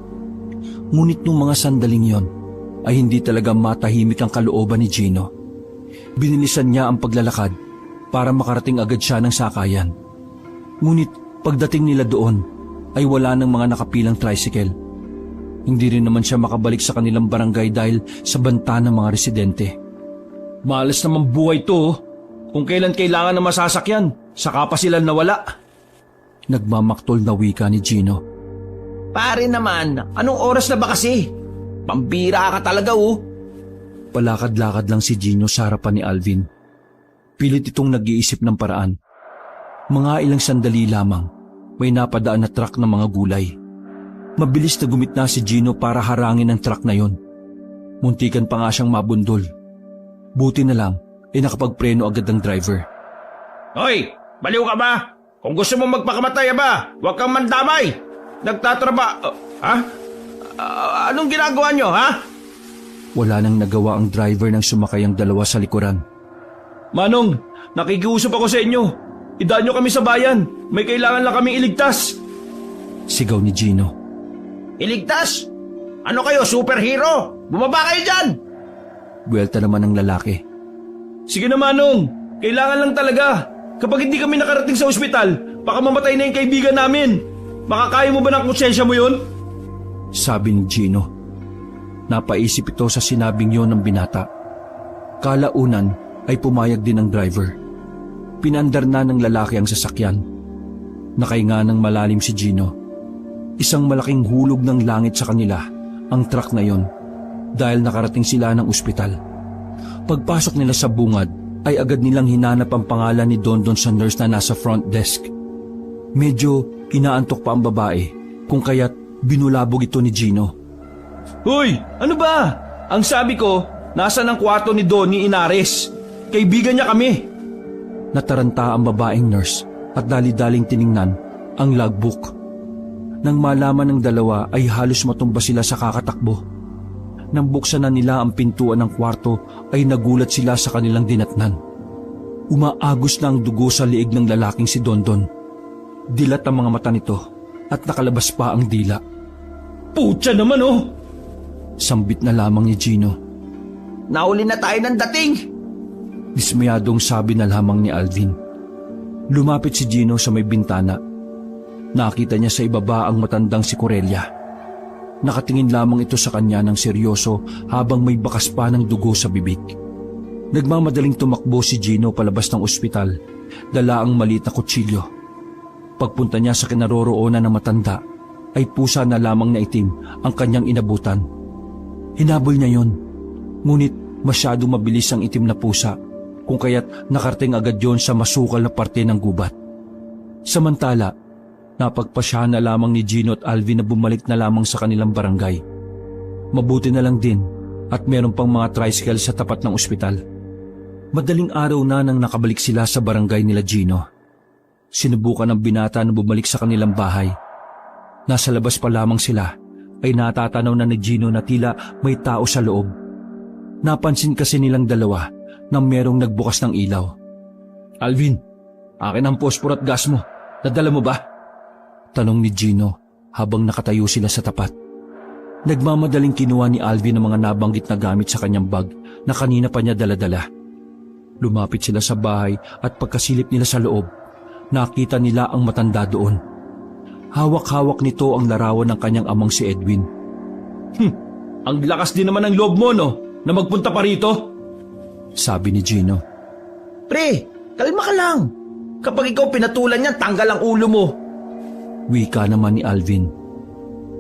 Ngunit nung mga sandaling yon ay hindi talaga matahimik ang kalooban ni Gino. Binilisan niya ang paglalakad para makarating agad siya ng sakayan. Ngunit pagdating nila doon ay wala ng mga nakapilang tricycle. Hindi rin naman siya makabalik sa kanilang barangay dahil sa banta ng mga residente. Malas naman buhay to. Kung kailan kailangan na masasakyan, saka pa sila nawala. Nagmamaktol na wika ni Gino. Pare naman, anong oras na ba kasi? Pambira ka talaga Palakad-lakad lang si Gino sa harapan ni Alvin. Pilit itong nag-iisip ng paraan. Mga ilang sandali lamang, may napadaan na truck ng mga gulay. Mabilis na gumitna si Gino para harangin ang truck na yon. Muntikan pa nga siyang mabundol. Buti na lang, nakapagpreno agad ang driver. Hoy, baliw ka ba? Kung gusto mo magpakamatay ba, huwag kang mandamay. Anong ginagawa nyo, ha? Wala nang nagawa ang driver nang sumakay ang dalawa sa likuran. Manong, nakikiusap ako sa inyo. Idaan nyo kami sa bayan. May kailangan lang kaming iligtas. Sigaw ni Gino. Iligtas? Ano kayo, superhero? Bumaba kayo dyan! Buwelta naman ang lalaki. Sige na Manong, kailangan lang talaga. Kapag hindi kami nakarating sa ospital, baka mamatay na yung kaibigan namin. Makakaya mo ba ng konsensya mo yun? Sabi ni Gino. Napaisip ito sa sinabing yon ng binata. Kalaunan ay pumayag din ang driver. Pinandar na ng lalaki ang sasakyan. Nakahinga ng malalim si Gino. Isang malaking hulog ng langit sa kanila ang truck na yon dahil nakarating sila ng ospital. Pagpasok nila sa bungad ay agad nilang hinanap ang pangalan ni Dondon sa nurse na nasa front desk. Medyo inaantok pa ang babae kung kaya't binulabog ito ni Gino. Hoy, ano ba? Ang sabi ko, nasa ng kwarto ni Donnie Inares. Kaibigan niya kami. Nataranta ang babaeng nurse at dali-daling tiningnan ang logbook. Nang malaman ng dalawa ay halos matumba sila sa kakatakbo. Nang buksan na nila ang pintuan ng kwarto ay nagulat sila sa kanilang dinatnan. Umaagos na ang dugo sa liig ng lalaking si Dondon. Dilat ang mga mata nito at nakalabas pa ang dila. Putya naman Sambit na lamang ni Gino. Nauli na tayo ng dating! Dismayadong sabi na lamang ni Alvin. Lumapit si Gino sa may bintana. Nakita niya sa ibaba ang matandang si Corelia. Nakatingin lamang ito sa kanya ng seryoso habang may bakas pa ng dugo sa bibig. Nagmamadaling tumakbo si Gino palabas ng ospital, dala ang maliit na kutsilyo. Pagpunta niya sa kinaroroonan ng matanda, ay pusa na lamang na itim ang kanyang inabutan. Hinabol niya yon, ngunit masyado mabilis ang itim na pusa, kung kaya't nakarating agad yon sa masukal na parte ng gubat. Samantala, napagpasyahan na lamang ni Gino at Alvin na bumalik na lamang sa kanilang barangay. Mabuti na lang din at meron pang mga tricycle sa tapat ng ospital. Madaling araw na nang nakabalik sila sa barangay nila Gino. Sinubukan ng binata na bumalik sa kanilang bahay. Nasa labas pa lamang sila ay natatanaw na ni Gino na tila may tao sa loob. Napansin kasi nilang dalawa na merong nagbukas ng ilaw. Alvin, akin ang posporo at gas mo. Nadala mo ba? Tanong ni Gino habang nakatayo sila sa tapat. Nagmamadaling kinuha ni Alvin ang mga nabanggit na gamit sa kanyang bag na kanina pa niya dala-dala. Lumapit sila sa bahay at pagkasilip nila sa loob, nakita nila ang matanda doon. Hawak-hawak nito ang larawan ng kanyang amang si Edwin. Ang lakas din naman ng loob mo na magpunta pa rito? Sabi ni Gino. Pre, kalma ka lang. Kapag ikaw pinatulan niyan, tanggal ang ulo mo. Wika naman ni Alvin.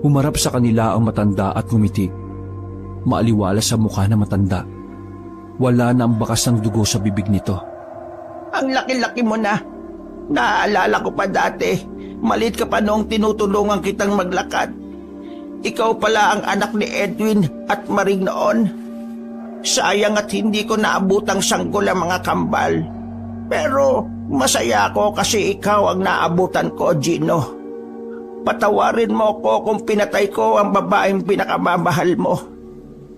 Humarap sa kanila ang matanda at ngumiti. Maaliwala sa mukha na matanda. Wala na ang bakas ng dugo sa bibig nito. Ang laki-laki mo na. Naaalala ko pa dati. Maliit ka pa noong tinutulungan kitang maglakad. Ikaw pala ang anak ni Edwin at Maring noon. Sayang at hindi ko naabutang sanggol ang mga kambal. Pero masaya ako kasi ikaw ang naabutan ko, Gino. Patawarin mo ko kung pinatay ko ang babaeng pinakamamahal mo.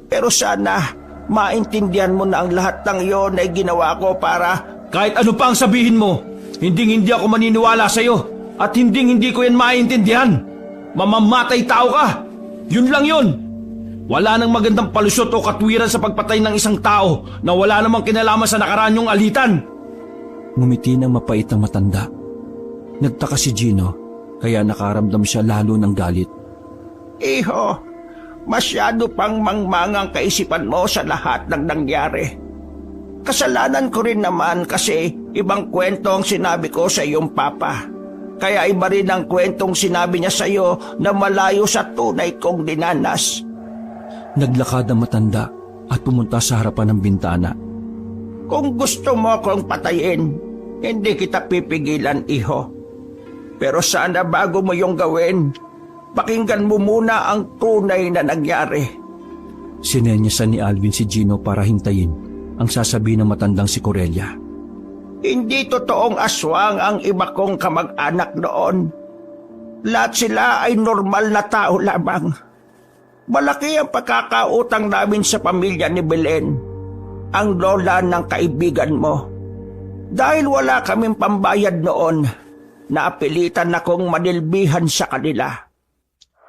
Pero sana maintindihan mo na ang lahat ng iyon ay ginawa ko para... Kahit ano pa ang sabihin mo, hindi ako maniniwala sa'yo at hindi ko yan maintindihan. Mamamatay tao ka. Yun lang yun. Wala nang magandang palusot o katwiran sa pagpatay ng isang tao na wala namang kinalaman sa nakaraan yung alitan. Ngumiti ng mapait ang matanda. Nagtaka si Gino, kaya nakaramdam siya lalo ng galit. Iho, masyado pang mangmangang kaisipan mo sa lahat ng nangyari. Kasalanan ko rin naman kasi ibang kwento ang sinabi ko sa iyong papa. Kaya iba rin ang kwentong sinabi niya sa iyo na malayo sa tunay kong dinanas. Naglakad ang matanda at pumunta sa harapan ng bintana. Kung gusto mo akong patayin, hindi kita pipigilan, iho. Pero sana bago mo yung gawin, pakinggan mo muna ang tunay na nangyari. Sinenyasan ni Alvin si Gino para hintayin ang sasabihin ng matandang si Corelia. Hindi totoong aswang ang iba kong kamag-anak noon. Lahat sila ay normal na tao lamang. Malaki ang pagkakautang namin sa pamilya ni Belen, ang lola ng kaibigan mo. Dahil wala kaming pambayad noon, naapilitan akong manilbihan sa kanila.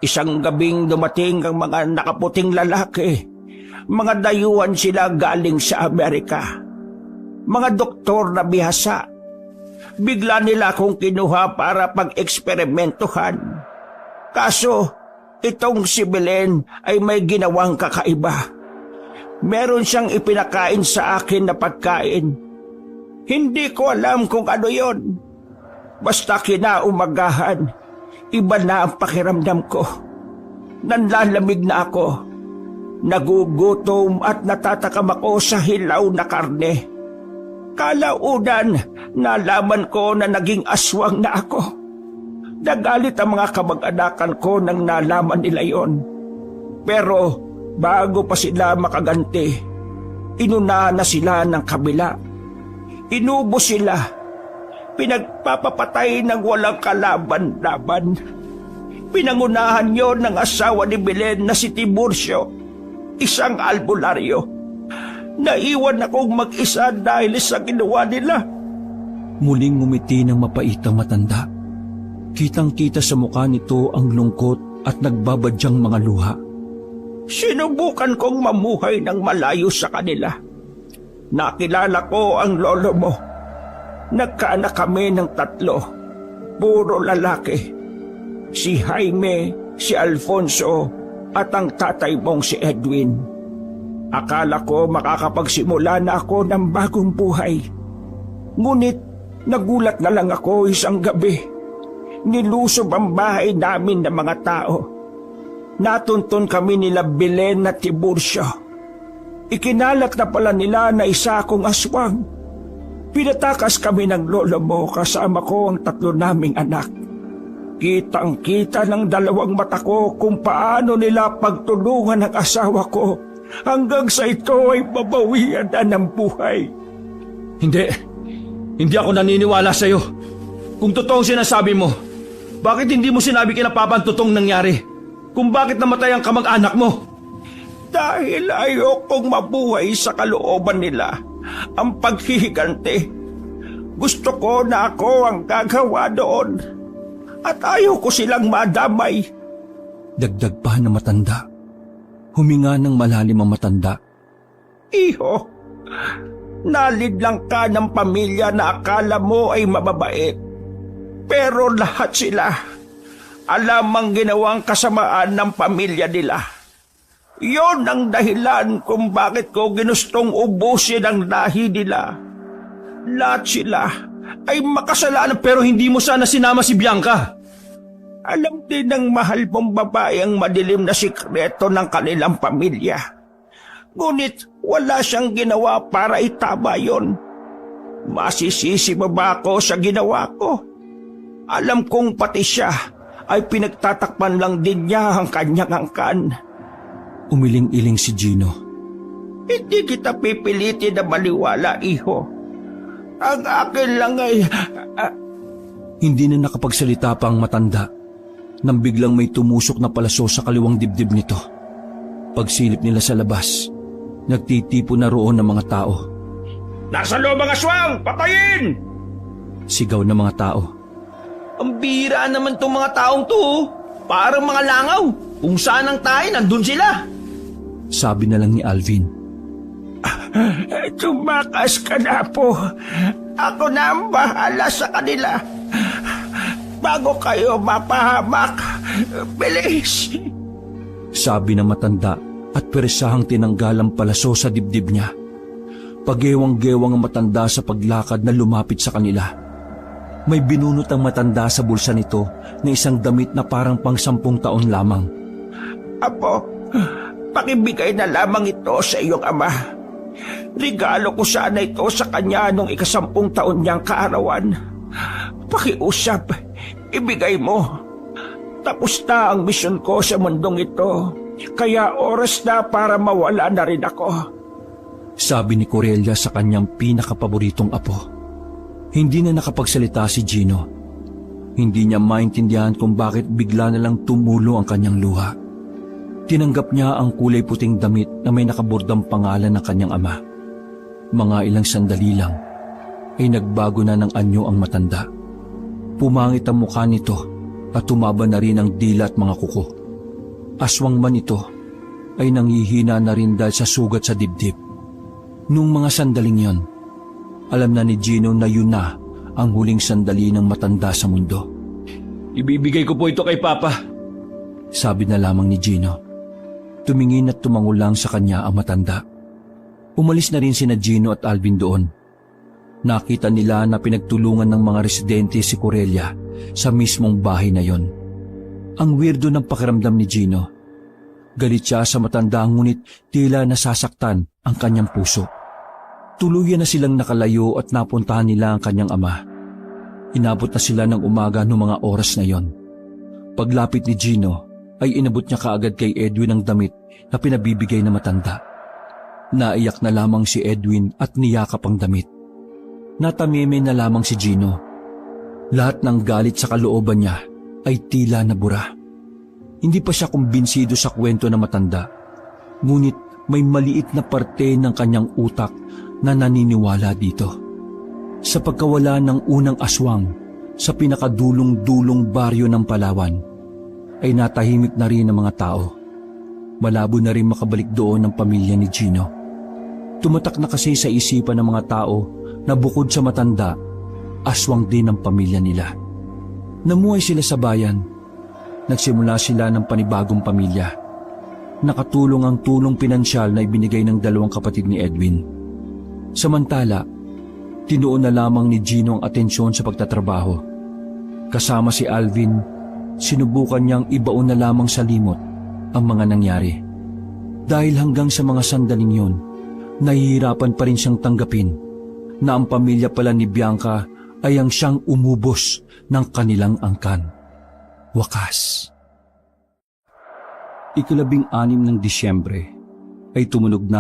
Isang gabing dumating ang mga nakaputing lalaki. Mga dayuhan sila galing sa Amerika. Mga doktor na bihasa. Bigla nila akong kinuha para pag-eksperimentuhan. Kaso, itong si Belen ay may ginawang kakaiba. Meron siyang ipinakain sa akin na pagkain. Hindi ko alam kung ano yon. Basta kinaumagahan, iba na ang pakiramdam ko. Nanlalamig na ako. Nagugutom at natatakam ako sa hilaw na karne. Kalaunan, nalaman ko na naging aswang na ako. Nagalit ang mga kamag-anakan ko nang nalaman nila yon. Pero bago pa sila makaganti, inunahan na sila ng kabila. Inubo sila. Pinagpapapatay ng walang kalaban-laban. Pinangunahan yon ng asawa ni Belen na si Tiburcio, isang albularyo. Naiwan akong mag-isa dahil sa ginawa nila. Muling ngumiti ng mapait ang matanda. Kitang-kita sa mukha nito ang lungkot at nagbabadyang mga luha. Sinubukan kong mamuhay ng malayo sa kanila. Nakilala ko ang lolo mo. Nagkaanak kami ng 3, puro lalaki. Si Jaime, si Alfonso, at ang tatay mong si Edwin. Akala ko makakapagsimula na ako ng bagong buhay. Ngunit nagulat na lang ako isang gabi. Nilusob ang bahay namin ng mga tao. Natuntun kami nila Belen at Tiburcio. Ikinalat na pala nila na isa akong aswang. Pinatakas kami ng lolo mo kasama ko ang 3 naming anak. Kitang-kita ng 2 mata ko kung paano nila pagtulungan ang asawa ko hanggang sa ito ay babawian na ng buhay. Hindi ako naniniwala sa'yo. Kung totoong sinasabi mo, bakit hindi mo sinabi kina Papa ang totoong nangyari? Kung bakit namatay ang kamag-anak mo? Dahil ayokong mabuhay sa kalooban nila ang paghihiganti. Gusto ko na ako ang gagawa doon at ayaw ko silang madamay. Dagdag pa na matanda. Huminga ng malalim ang matanda. Iho, nalidlang ka ng pamilya na akala mo ay mababait. Pero lahat sila alam ang ginawang kasamaan ng pamilya nila. Yon ang dahilan kung bakit ko ginustong ubusin ang lahi nila. Lahat sila ay makasalanan. Pero hindi mo sana sinama si Bianca. Alam din ng mahal mong babae ang madilim na sikreto ng kanilang pamilya. Ngunit wala siyang ginawa para itama yon. Masisisi mo ba ako sa ginawa ko? Alam kong pati siya ay pinagtatakpan lang din niya ang kanyang angkan. Umiling-iling si Gino. Hindi kita pipilitin na maliwala, iho. Ang akin lang ay... Hindi na nakapagsalita pa ang matanda nang biglang may tumusok na palaso sa kaliwang dibdib nito. Pagsilip nila sa labas, nagtitipo na roon ng mga tao. Nasa loob ang aswang! Patayin! Sigaw ng mga tao. Ang bira naman tong mga taong to. Parang mga langaw. Kung saan ang tayo, nandun sila. Sabi na lang ni Alvin. Tumakas ka na po. Ako na ang bahala sa kanila. Bago kayo mapahamak, bilis! Sabi ng matanda at peresahang tinanggal ang palaso sa dibdib niya. Pagewang-gewang ang matanda sa paglakad na lumapit sa kanila. May binunot ang matanda sa bulsa nito na isang damit na parang pang 10 taon lamang. Apo, pakibigay na lamang ito sa iyong ama. Regalo ko sana ito sa kanya nung 10 taon niyang kaarawan. Pakiusap, ibigay mo. Tapos na ang misyon ko sa mundong ito, kaya oras na para mawala na rin ako. Sabi ni Corellia sa kanyang pinakapaboritong apo. Hindi na nakapagsalita si Gino. Hindi niya maintindihan kung bakit bigla na lang tumulo ang kanyang luha. Tinanggap niya ang kulay puting damit na may nakabordang pangalan ng kanyang ama. Mga ilang sandali lang ay nagbago na ng anyo ang matanda. Pumangit ang mukha nito at tumaba na rin ang dila at mga kuko. Aswang man ito ay nanghihina na rin dahil sa sugat sa dibdib. Nung mga sandaling yon, alam na ni Gino na yun na ang huling sandali ng matanda sa mundo. Ibibigay ko po ito kay Papa. Sabi na lamang ni Gino. Tumingin at tumango lang sa kanya ang matanda. Umalis na rin sina Gino at Alvin doon. Nakita nila na pinagtulungan ng mga residente si Corellia sa mismong bahay na yon. Ang weirdo ng pakiramdam ni Gino. Galit siya sa matanda ngunit tila nasasaktan ang kanyang puso. Tuluyan na silang nakalayo at napuntahan nila ang kanyang ama. Inabot na sila ng umaga noong mga oras na yon. Paglapit ni Gino ay inabot niya kaagad kay Edwin ang damit na pinabibigay na matanda. Naiyak na lamang si Edwin at niyakap ang damit. Natameme na lamang si Gino. Lahat ng galit sa kalooban niya ay tila nabura. Hindi pa siya kumbinsido sa kwento na matanda. Ngunit may maliit na parte ng kanyang utak na naniniwala dito. Sa pagkawala ng unang aswang sa pinakadulong-dulong baryo ng Palawan, ay natahimik na rin ang mga tao. Malabo na rin makabalik doon ang pamilya ni Gino. Tumatak na kasi sa isipan ng mga tao na bukod sa matanda, aswang din ang pamilya nila. Namuhay sila sa bayan. Nagsimula sila ng panibagong pamilya. Nakatulong ang tulong pinansyal na ibinigay ng 2 kapatid ni Edwin. Samantala, tinuon na lamang ni Gino ang atensyon sa pagtatrabaho. Kasama si Alvin, sinubukan niyang ibaon na lamang sa limot ang mga nangyari. Dahil hanggang sa mga sandaling yon, nahihirapan pa rin siyang tanggapin na ang pamilya pala ni Bianca ay ang siyang umubos ng kanilang angkan. Wakas. 16 ng Disyembre ay tumunog na